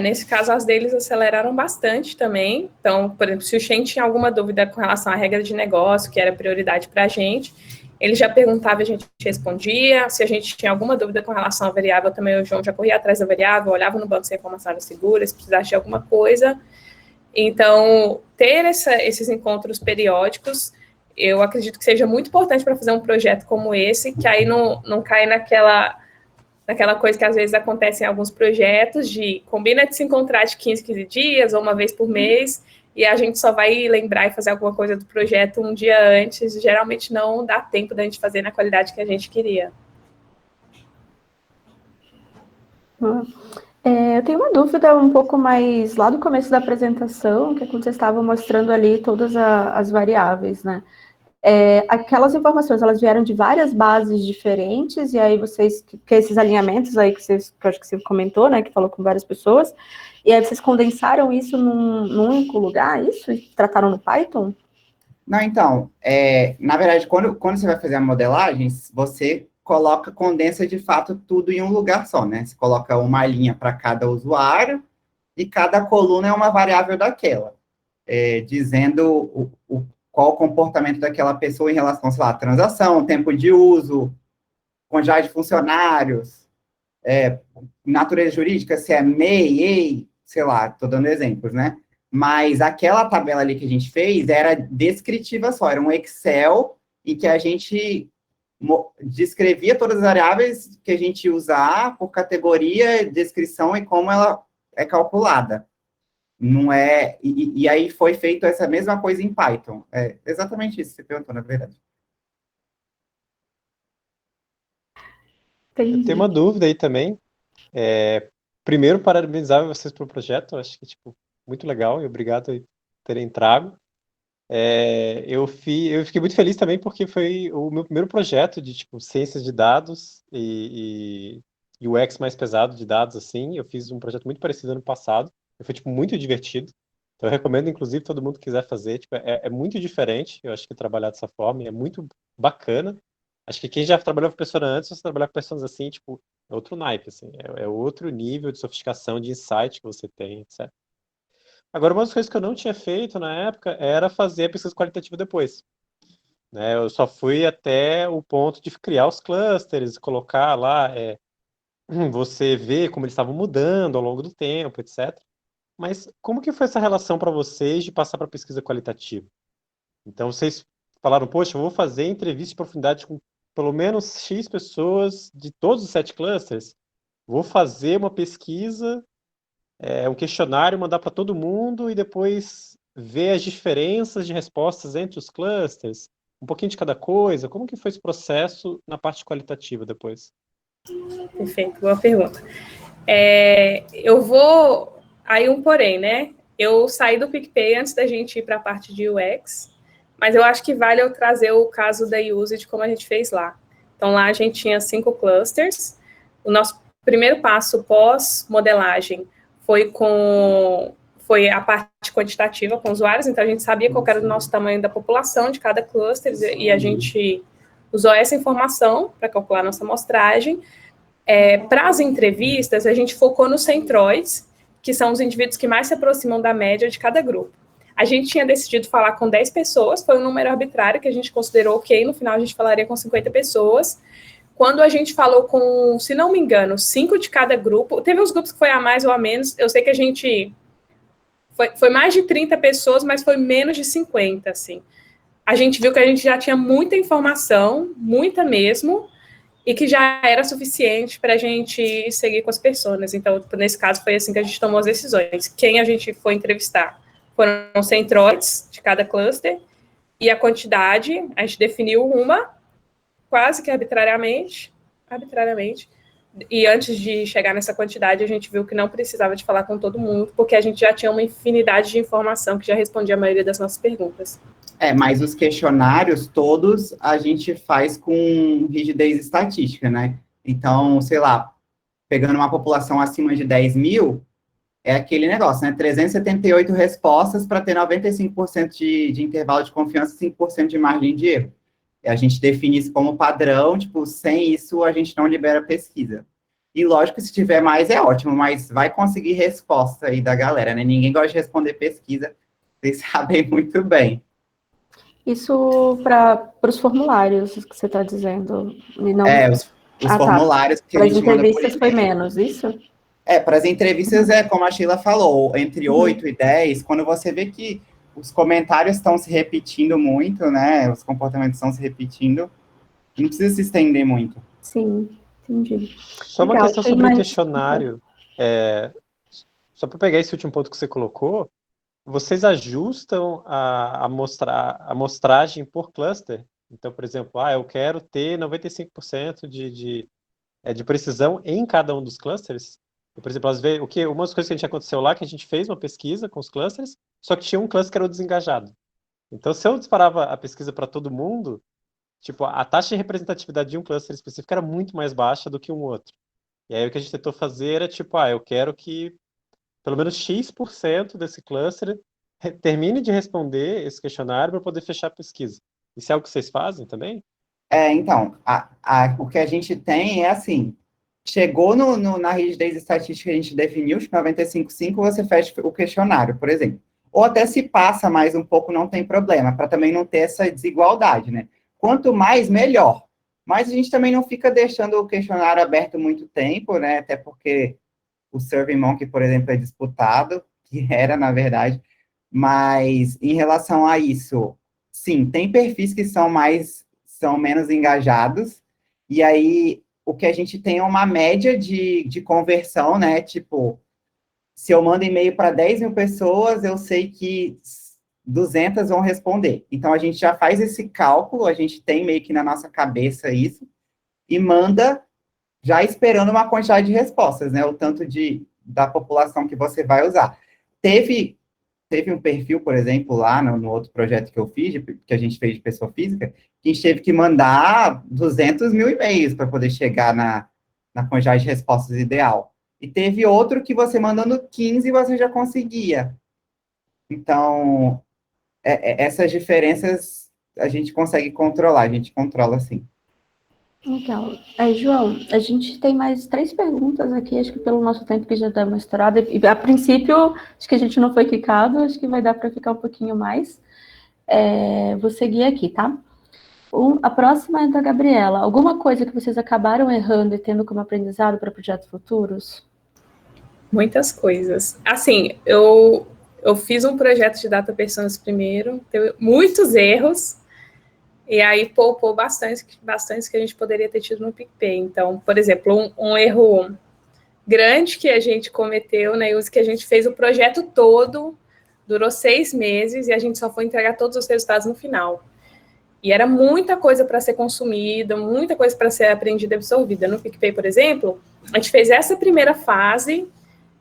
Nesse caso, as deles aceleraram bastante também. Então, por exemplo, se o Shen tinha alguma dúvida com relação à regra de negócio, que era prioridade para a gente, ele já perguntava e a gente respondia. Se a gente tinha alguma dúvida com relação à variável, também o João já corria atrás da variável, olhava no banco se a informação era segura, se precisasse de alguma coisa. Então, ter esses encontros periódicos, eu acredito que seja muito importante para fazer um projeto como esse, que aí não cai naquela coisa que às vezes acontece em alguns projetos, de combina de se encontrar de 15 dias, ou uma vez por mês, e a gente só vai lembrar e fazer alguma coisa do projeto um dia antes, geralmente não dá tempo da gente fazer na qualidade que a gente queria. Eu tenho uma dúvida um pouco mais lá do começo da apresentação, que é quando vocês estavam mostrando ali todas as variáveis, né? Aquelas informações, elas vieram de várias bases diferentes, e aí que esses alinhamentos aí que eu acho que você comentou, né, que falou com várias pessoas, e aí vocês condensaram isso num único lugar, isso? E trataram no Python? Não, então, na verdade, quando você vai fazer a modelagem, você condensa de fato tudo em um lugar só, né? Você coloca uma linha para cada usuário e cada coluna é uma variável daquela, dizendo qual o comportamento daquela pessoa em relação, sei lá, transação, tempo de uso, quantidade de funcionários, natureza jurídica, se é MEI, EI, sei lá, estou dando exemplos, né? Mas aquela tabela ali que a gente fez era descritiva só, era um Excel em que a gente descrevia todas as variáveis que a gente ia usar por categoria, descrição e como ela é calculada. Não é... E aí foi feito essa mesma coisa em Python. É exatamente isso que você perguntou, na verdade. Eu tenho uma dúvida aí também. Primeiro, parabenizar vocês pelo projeto. Eu acho que, muito legal e obrigado por terem trago. Eu fiquei muito feliz também porque foi o meu primeiro projeto de, ciências de dados e UX mais pesado de dados, assim. Eu fiz um projeto muito parecido ano passado. Foi, muito divertido. Então, eu recomendo, inclusive, todo mundo que quiser fazer. É muito diferente, eu acho que trabalhar dessa forma. É muito bacana. Acho que quem já trabalhou com pessoas antes, você trabalhar com pessoas assim, é outro naipe, assim. É outro nível de sofisticação, de insight que você tem, etc. Agora, uma das coisas que eu não tinha feito na época era fazer a pesquisa qualitativa depois. Né? Eu só fui até o ponto de criar os clusters, colocar lá, você vê como eles estavam mudando ao longo do tempo, etc. Mas como que foi essa relação para vocês de passar para pesquisa qualitativa? Então, vocês falaram, poxa, eu vou fazer entrevista de profundidade com pelo menos X pessoas de todos os 7 clusters. Vou fazer uma pesquisa, um questionário, mandar para todo mundo e depois ver as diferenças de respostas entre os clusters, um pouquinho de cada coisa. Como que foi esse processo na parte qualitativa depois? Perfeito, boa pergunta. Eu vou... Aí um porém, né? Eu saí do PicPay antes da gente ir para a parte de UX, mas eu acho que vale eu trazer o caso da Usage como a gente fez lá. Então, lá a gente tinha 5 clusters. O nosso primeiro passo pós-modelagem foi a parte quantitativa com usuários, então a gente sabia qual era o nosso tamanho da população de cada cluster, e a gente usou essa informação para calcular a nossa amostragem. Para as entrevistas, a gente focou nos centroides, que são os indivíduos que mais se aproximam da média de cada grupo. A gente tinha decidido falar com 10 pessoas, foi um número arbitrário que a gente considerou ok, no final a gente falaria com 50 pessoas. Quando a gente falou com, se não me engano, 5 de cada grupo, teve uns grupos que foi a mais ou a menos, eu sei que a gente... Foi mais de 30 pessoas, mas foi menos de 50, assim. A gente viu que a gente já tinha muita informação, muita mesmo, e que já era suficiente para a gente seguir com as pessoas. Então, nesse caso, foi assim que a gente tomou as decisões. Quem a gente foi entrevistar foram centroides de cada cluster, e a quantidade, a gente definiu uma, quase que arbitrariamente, e antes de chegar nessa quantidade, a gente viu que não precisava de falar com todo mundo, porque a gente já tinha uma infinidade de informação que já respondia a maioria das nossas perguntas. Mas os questionários todos a gente faz com rigidez estatística, né? Então, sei lá, pegando uma população acima de 10 mil, é aquele negócio, né? 378 respostas para ter 95% de intervalo de confiança e 5% de margem de erro. E a gente define isso como padrão, tipo, sem isso a gente não libera pesquisa. E lógico, se tiver mais é ótimo, mas vai conseguir resposta aí da galera, né? Ninguém gosta de responder pesquisa, vocês sabem muito bem. Isso para os formulários que você está dizendo. E não... Os formulários que a Para as gente manda por entrevistas foi menos, isso? para as entrevistas como a Sheila falou, entre 8 e 10, quando você vê que os comentários estão se repetindo muito, né? Os comportamentos estão se repetindo, não precisa se estender muito. Sim, entendi. Só uma Legal, questão tem sobre o mais- questionário. Só para pegar esse último ponto que você colocou, vocês ajustam a amostragem por cluster? Então, por exemplo, eu quero ter 95% de precisão em cada um dos clusters. Por exemplo, às vezes, uma das coisas que a gente aconteceu lá, que a gente fez uma pesquisa com os clusters, só que tinha um cluster que era o desengajado. Então, se eu disparava a pesquisa para todo mundo, tipo, a taxa de representatividade de um cluster específico era muito mais baixa do que um outro. E aí o que a gente tentou fazer era, tipo, eu quero que pelo menos X% desse cluster termine de responder esse questionário para poder fechar a pesquisa. Isso é algo que vocês fazem também? Então, o que a gente tem é assim, chegou na rigidez estatística que a gente definiu, de 95,5, você fecha o questionário, por exemplo. Ou até se passa mais um pouco, não tem problema, para também não ter essa desigualdade, né? Quanto mais, melhor. Mas a gente também não fica deixando o questionário aberto muito tempo, né? Até porque o SurveyMonkey, por exemplo, é disputado, que era, na verdade. Mas, em relação a isso, sim, tem perfis que são menos engajados, e aí o que a gente tem é uma média de conversão, né? Tipo, se eu mando e-mail para 10 mil pessoas, eu sei que 200 vão responder. Então, a gente já faz esse cálculo, a gente tem meio que na nossa cabeça isso, e manda já esperando uma quantidade de respostas, né? O tanto da população que você vai usar. Teve um perfil, por exemplo, lá no outro projeto que eu fiz, que a gente fez de pessoa física, que a gente teve que mandar 200 mil e-mails para poder chegar na quantidade de respostas ideal. E teve outro que você mandando 15 você já conseguia. Então, essas diferenças a gente consegue controlar, a gente controla sim. Legal. João, a gente tem mais 3 perguntas aqui, acho que pelo nosso tempo que já deu uma estourada. E, a princípio, acho que a gente não foi quicado, acho que vai dar para ficar um pouquinho mais. Vou seguir aqui, tá? A próxima é da Gabriela. Alguma coisa que vocês acabaram errando e tendo como aprendizado para projetos futuros? Muitas coisas. Assim, eu fiz um projeto de data personas primeiro, teve muitos erros, e aí poupou bastante que a gente poderia ter tido no PicPay. Então, por exemplo, um erro grande que a gente cometeu, né, que a gente fez o projeto todo, durou 6 meses, e a gente só foi entregar todos os resultados no final. E era muita coisa para ser consumida, muita coisa para ser aprendida e absorvida. No PicPay, por exemplo, a gente fez essa primeira fase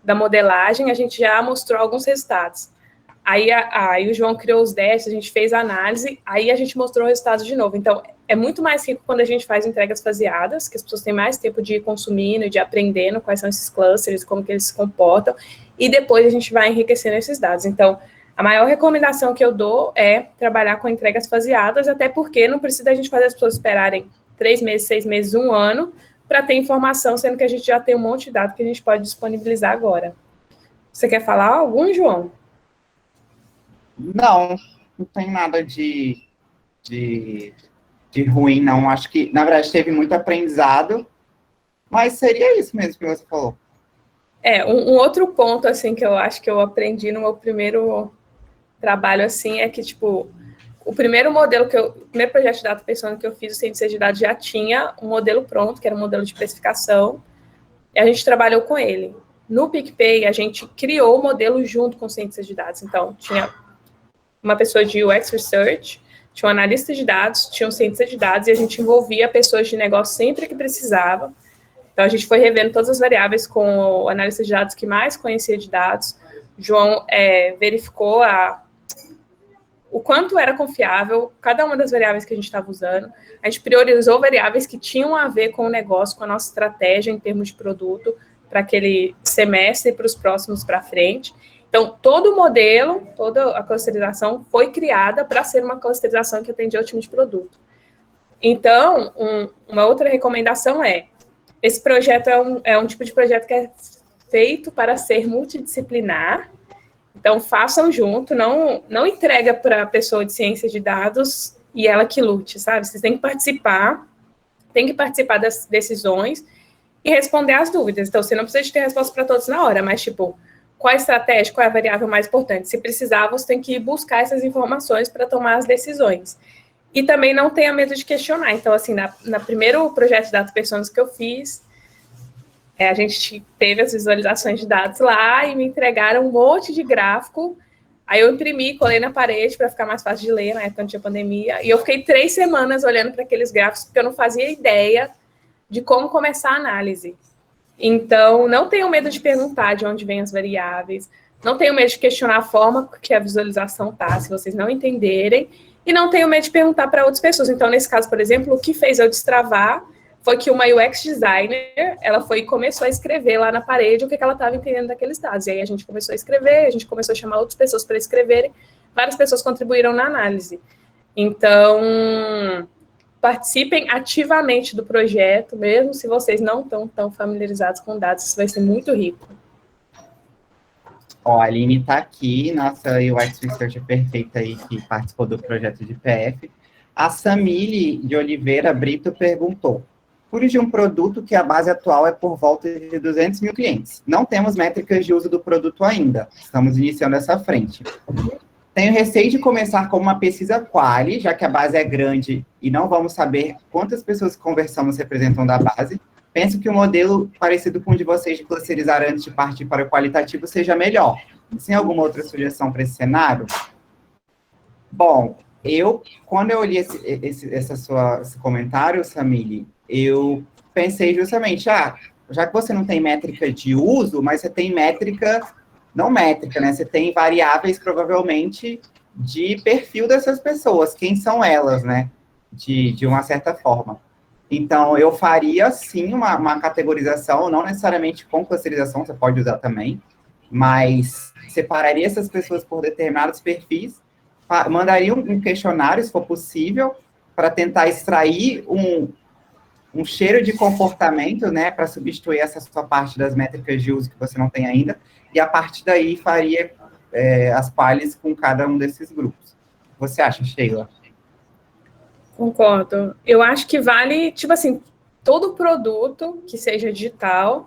da modelagem, a gente já mostrou alguns resultados. Aí o João criou os dashes, a gente fez a análise, aí a gente mostrou o resultado de novo. Então, é muito mais rico quando a gente faz entregas faseadas, que as pessoas têm mais tempo de ir consumindo, de aprendendo quais são esses clusters, como que eles se comportam, e depois a gente vai enriquecendo esses dados. Então, a maior recomendação que eu dou é trabalhar com entregas faseadas, até porque não precisa a gente fazer as pessoas esperarem 3 meses, 6 meses, 1 ano, para ter informação, sendo que a gente já tem um monte de dados que a gente pode disponibilizar agora. Você quer falar algum, João? Não tem nada de ruim, não. Acho que, na verdade, teve muito aprendizado, mas seria isso mesmo que você falou. Um outro ponto, assim, que eu acho que eu aprendi no meu primeiro trabalho, assim, é que, tipo, o primeiro projeto de data persona que eu fiz, o cientista de dados, já tinha um modelo pronto, que era um modelo de precificação, e a gente trabalhou com ele. No PicPay, a gente criou o modelo junto com o cientista de dados. Então, tinha uma pessoa de UX Research, tinha um analista de dados, tinha um cientista de dados, e a gente envolvia pessoas de negócio sempre que precisava. Então, a gente foi revendo todas as variáveis com o analista de dados que mais conhecia de dados. O João verificou o quanto era confiável cada uma das variáveis que a gente estava usando. A gente priorizou variáveis que tinham a ver com o negócio, com a nossa estratégia em termos de produto, para aquele semestre e para os próximos para frente. Então, todo o modelo, toda a clusterização foi criada para ser uma clusterização que atendia ao time de produto. Então, uma outra recomendação esse projeto é um tipo de projeto que é feito para ser multidisciplinar. Então, façam junto, não entrega para a pessoa de ciência de dados e ela que lute, sabe? Vocês têm que participar das decisões e responder às dúvidas. Então, você não precisa de ter resposta para todos na hora, mas, tipo, qual a estratégia, qual é a variável mais importante? Se precisar, você tem que ir buscar essas informações para tomar as decisões. E também não tenha medo de questionar. Então, assim, na primeiro projeto de Data Personas que eu fiz, a gente teve as visualizações de dados lá e me entregaram um monte de gráfico. Aí eu imprimi, colei na parede para ficar mais fácil de ler, na época não tinha pandemia. E eu fiquei 3 semanas olhando para aqueles gráficos, porque eu não fazia ideia de como começar a análise. Então, não tenham medo de perguntar de onde vêm as variáveis, não tenham medo de questionar a forma que a visualização está, se vocês não entenderem, e não tenham medo de perguntar para outras pessoas. Então, nesse caso, por exemplo, o que fez eu destravar foi que uma UX designer, ela foi e começou a escrever lá na parede o que ela estava entendendo daqueles dados. E aí a gente começou a escrever, a gente começou a chamar outras pessoas para escreverem, várias pessoas contribuíram na análise. Então, participem ativamente do projeto, mesmo se vocês não estão tão familiarizados com dados, isso vai ser muito rico. Ó, a Aline está aqui, nossa UX Researcher perfeita aí, que participou do projeto de PF. A Samile de Oliveira Brito perguntou: cuide de um produto que a base atual é por volta de 200 mil clientes. Não temos métricas de uso do produto ainda. Estamos iniciando essa frente. Tenho receio de começar com uma pesquisa quali, já que a base é grande e não vamos saber quantas pessoas que conversamos representam da base. Penso que o modelo parecido com o de vocês de clusterizar antes de partir para o qualitativo seja melhor. Tem alguma outra sugestão para esse cenário? Bom, quando eu li esse comentário, Samile, eu pensei justamente, já que você não tem métrica de uso, mas você tem não métrica, né? Você tem variáveis, provavelmente, de perfil dessas pessoas, quem são elas, né? De uma certa forma. Então, eu faria, sim, uma categorização, não necessariamente com clusterização, você pode usar também, mas separaria essas pessoas por determinados perfis, mandaria um questionário, se for possível, para tentar extrair um cheiro de comportamento, né, para substituir essa sua parte das métricas de uso que você não tem ainda, e a partir daí faria as qualis com cada um desses grupos. Você acha, Sheila? Concordo. Eu acho que vale, tipo assim, todo produto que seja digital,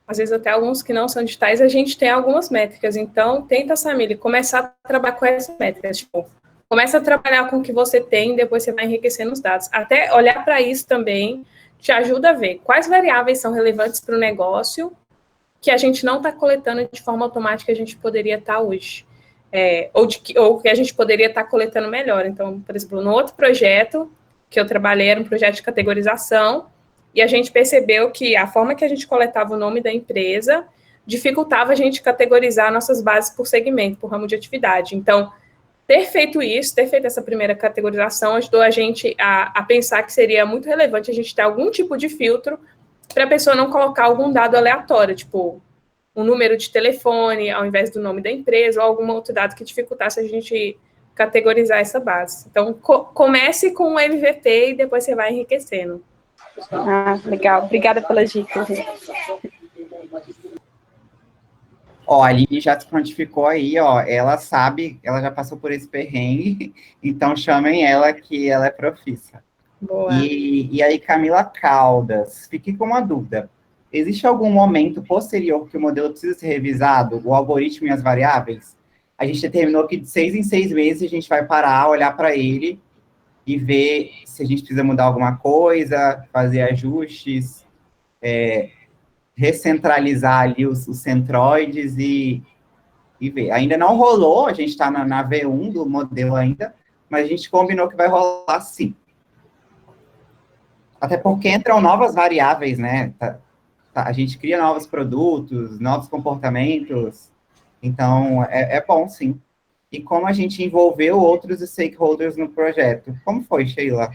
às vezes até alguns que não são digitais, a gente tem algumas métricas. Então, tenta, Samile, começar a trabalhar com essas métricas. Tipo, começa a trabalhar com o que você tem, depois você vai enriquecendo os dados. Até olhar para isso também te ajuda a ver quais variáveis são relevantes para o negócio que a gente não está coletando de forma automática, a gente poderia estar hoje. Ou que a gente poderia estar coletando melhor. Então, por exemplo, no outro projeto que eu trabalhei, era um projeto de categorização, e a gente percebeu que a forma que a gente coletava o nome da empresa dificultava a gente categorizar nossas bases por segmento, por ramo de atividade. Então, ter feito essa primeira categorização, ajudou a gente a pensar que seria muito relevante a gente ter algum tipo de filtro para a pessoa não colocar algum dado aleatório, tipo um número de telefone ao invés do nome da empresa, ou algum outro dado que dificultasse a gente categorizar essa base. Então, comece com o MVP e depois você vai enriquecendo. Ah, legal. Obrigada pelas dicas. Ó, a Aline já se prontificou aí, ó, ela sabe, ela já passou por esse perrengue, então chamem ela que ela é profissa. Boa. E aí, Camila Caldas, fiquei com uma dúvida. Existe algum momento posterior que o modelo precisa ser revisado, o algoritmo e as variáveis? A gente determinou que de 6 em 6 meses a gente vai parar, olhar para ele e ver se a gente precisa mudar alguma coisa, fazer ajustes, recentralizar ali os centroides e ver. Ainda não rolou, a gente está na V1 do modelo ainda, mas a gente combinou que vai rolar sim. Até porque entram novas variáveis, né? A gente cria novos produtos, novos comportamentos, então é bom sim. e como a gente envolveu outros stakeholders no projeto. Como foi, Sheila?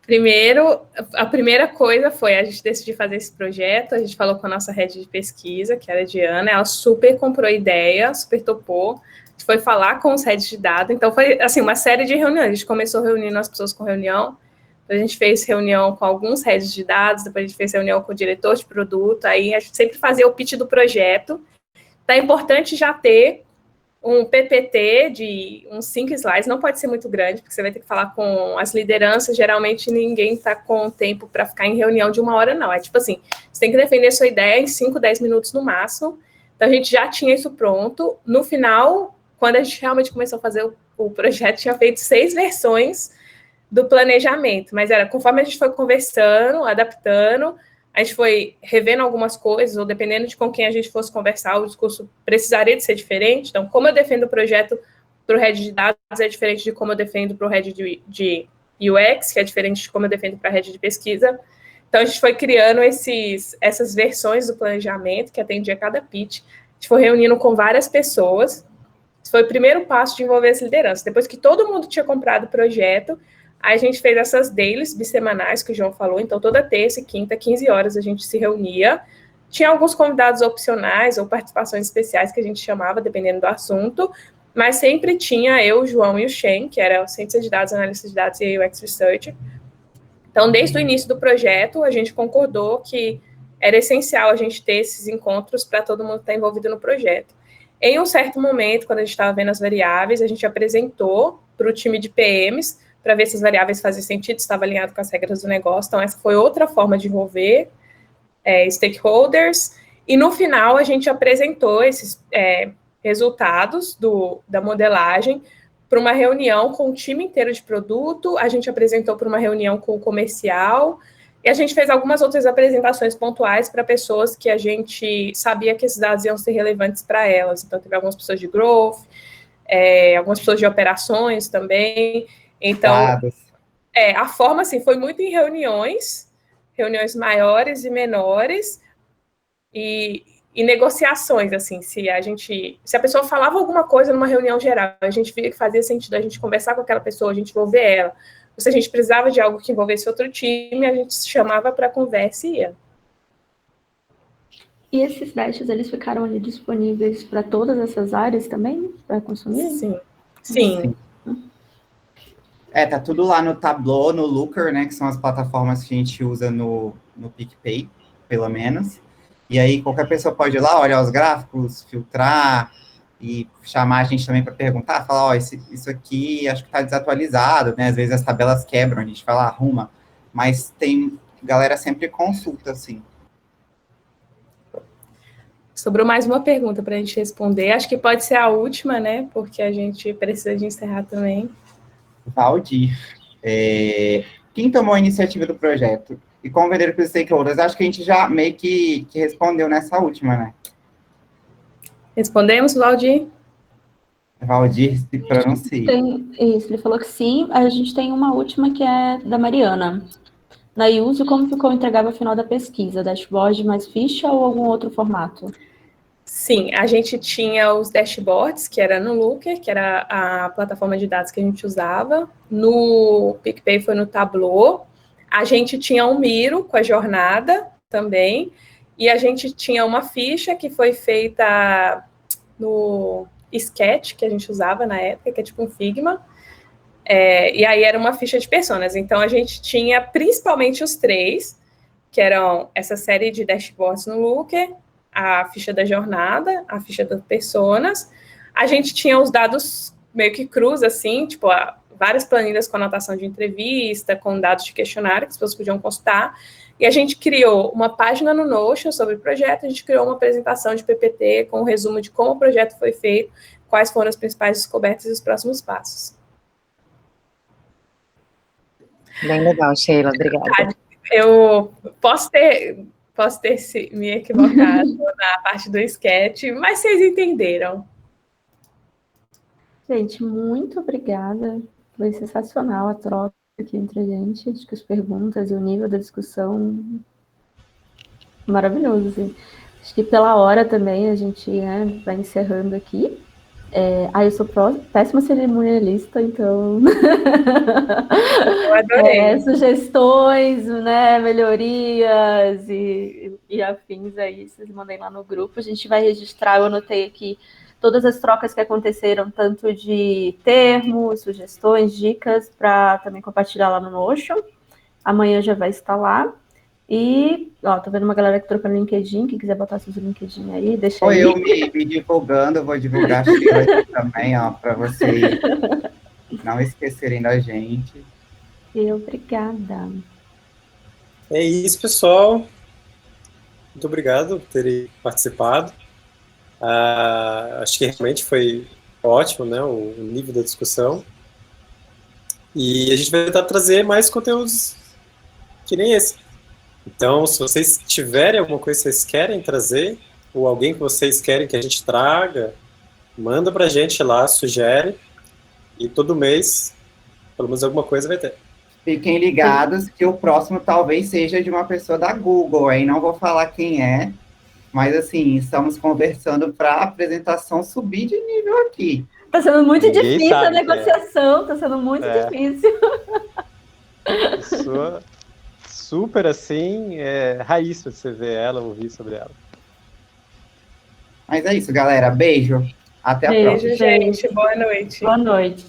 Primeiro, a primeira coisa foi a gente decidir fazer esse projeto, a gente falou com a nossa head de pesquisa, que era a Diana, ela super comprou a ideia, super topou, a gente foi falar com os heads de dados, então foi, assim, uma série de reuniões, a gente começou reunindo as pessoas com reunião, depois a gente fez reunião com alguns heads de dados, depois a gente fez reunião com o diretor de produto, aí a gente sempre fazia o pitch do projeto, então é importante já ter um PPT de uns 5 slides, não pode ser muito grande, porque você vai ter que falar com as lideranças, geralmente ninguém está com tempo para ficar em reunião de 1 hora, não. É tipo assim, você tem que defender sua ideia em 5, 10 minutos no máximo. Então, a gente já tinha isso pronto. No final, quando a gente realmente começou a fazer o projeto, tinha feito 6 versões do planejamento, mas era conforme a gente foi conversando, adaptando, a gente foi revendo algumas coisas, ou dependendo de com quem a gente fosse conversar, o discurso precisaria de ser diferente. Então, como eu defendo o projeto para o head de dados, é diferente de como eu defendo para o head de UX, que é diferente de como eu defendo para a head de pesquisa. Então, a gente foi criando essas versões do planejamento, que atendia cada pitch. A gente foi reunindo com várias pessoas. Esse foi o primeiro passo de envolver as lideranças. Depois que todo mundo tinha comprado o projeto, aí a gente fez essas dailies bissemanais, que o João falou, então toda terça e quinta, 15 horas, a gente se reunia. Tinha alguns convidados opcionais ou participações especiais que a gente chamava, dependendo do assunto, mas sempre tinha eu, o João e o Shen, que era o cientista de dados, analista de dados e UX Research. Então, desde o início do projeto, a gente concordou que era essencial a gente ter esses encontros para todo mundo estar envolvido no projeto. Em um certo momento, quando a gente estava vendo as variáveis, a gente apresentou para o time de PMs, para ver se as variáveis faziam sentido, se estava alinhado com as regras do negócio. Então, essa foi outra forma de envolver stakeholders. E, no final, a gente apresentou esses resultados da modelagem para uma reunião com o time inteiro de produto, a gente apresentou para uma reunião com o comercial, e a gente fez algumas outras apresentações pontuais para pessoas que a gente sabia que esses dados iam ser relevantes para elas. Então, teve algumas pessoas de growth, algumas pessoas de operações também. Então, a forma, assim, foi muito em reuniões maiores e menores, e negociações, assim, se a pessoa falava alguma coisa numa reunião geral, a gente via que fazia sentido a gente conversar com aquela pessoa, a gente envolver ela, ou se a gente precisava de algo que envolvesse outro time, a gente chamava para conversa e ia. E esses testes, eles ficaram ali disponíveis para todas essas áreas também, para consumir? Sim. Tá tudo lá no Tableau, no Looker, né, que são as plataformas que a gente usa no PicPay, pelo menos. E aí qualquer pessoa pode ir lá, olhar os gráficos, filtrar e chamar a gente também para perguntar, falar, isso aqui acho que está desatualizado, né? Às vezes as tabelas quebram, a gente fala, arruma, mas tem galera sempre consulta, assim. Sobrou mais uma pergunta para a gente responder, acho que pode ser a última, né? Porque a gente precisa de encerrar também. Valdir, quem tomou a iniciativa do projeto? E como vender para os stakeholders? Acho que a gente já meio que respondeu nessa última, né? Respondemos, Valdir? Valdir se pronuncia. Isso, ele falou que sim. A gente tem uma última que é da Mariana. Na uso, como ficou entregável ao final da pesquisa? Dashboard mais ficha ou algum outro formato? Sim, a gente tinha os dashboards, que era no Looker, que era a plataforma de dados que a gente usava. No PicPay foi no Tableau. A gente tinha um Miro com a jornada também. E a gente tinha uma ficha que foi feita no Sketch, que a gente usava na época, que é tipo um Figma. E aí era uma ficha de personas. Então, a gente tinha principalmente os 3, que eram essa série de dashboards no Looker, a ficha da jornada, a ficha das personas. A gente tinha os dados meio que crus, assim, tipo, várias planilhas com anotação de entrevista, com dados de questionário que as pessoas podiam consultar. E a gente criou uma página no Notion sobre o projeto, a gente criou uma apresentação de PPT com um resumo de como o projeto foi feito, quais foram as principais descobertas e os próximos passos. Bem legal, Sheila, obrigada. Eu posso ter me equivocado na parte do sketch, mas vocês entenderam. Gente, muito obrigada. Foi sensacional a troca aqui entre a gente. Acho que as perguntas e o nível da discussão maravilhoso. Assim. Acho que pela hora também a gente vai encerrando aqui. Eu sou péssima cerimonialista, então. Eu adorei. Sugestões, né, melhorias e afins aí, vocês mandem lá no grupo. A gente vai registrar, eu anotei aqui todas as trocas que aconteceram, tanto de termos, sugestões, dicas, para também compartilhar lá no Notion. Amanhã já vai estar lá. E, tô vendo uma galera que trocou no LinkedIn, quem quiser botar seus LinkedIn aí, deixa aí. Eu me divulgando, eu vou divulgar a Sheila aqui também, para vocês não esquecerem da gente. E obrigada. É isso, pessoal. Muito obrigado por terem participado. Acho que realmente foi ótimo, né, o nível da discussão. E a gente vai tentar trazer mais conteúdos que nem esse. Então, se vocês tiverem alguma coisa que vocês querem trazer, ou alguém que vocês querem que a gente traga, manda pra gente lá, sugere, e todo mês, pelo menos alguma coisa vai ter. Fiquem ligados que o próximo talvez seja de uma pessoa da Google, aí não vou falar quem é, mas assim, estamos conversando para a apresentação subir de nível aqui. Tá sendo muito Ninguém difícil a sabe negociação, tá sendo muito difícil. Pessoa super assim, raiz pra você ver ela, ouvir sobre ela. Mas é isso, galera. Beijo. Até a próxima. Beijo, gente. Boa noite. Boa noite.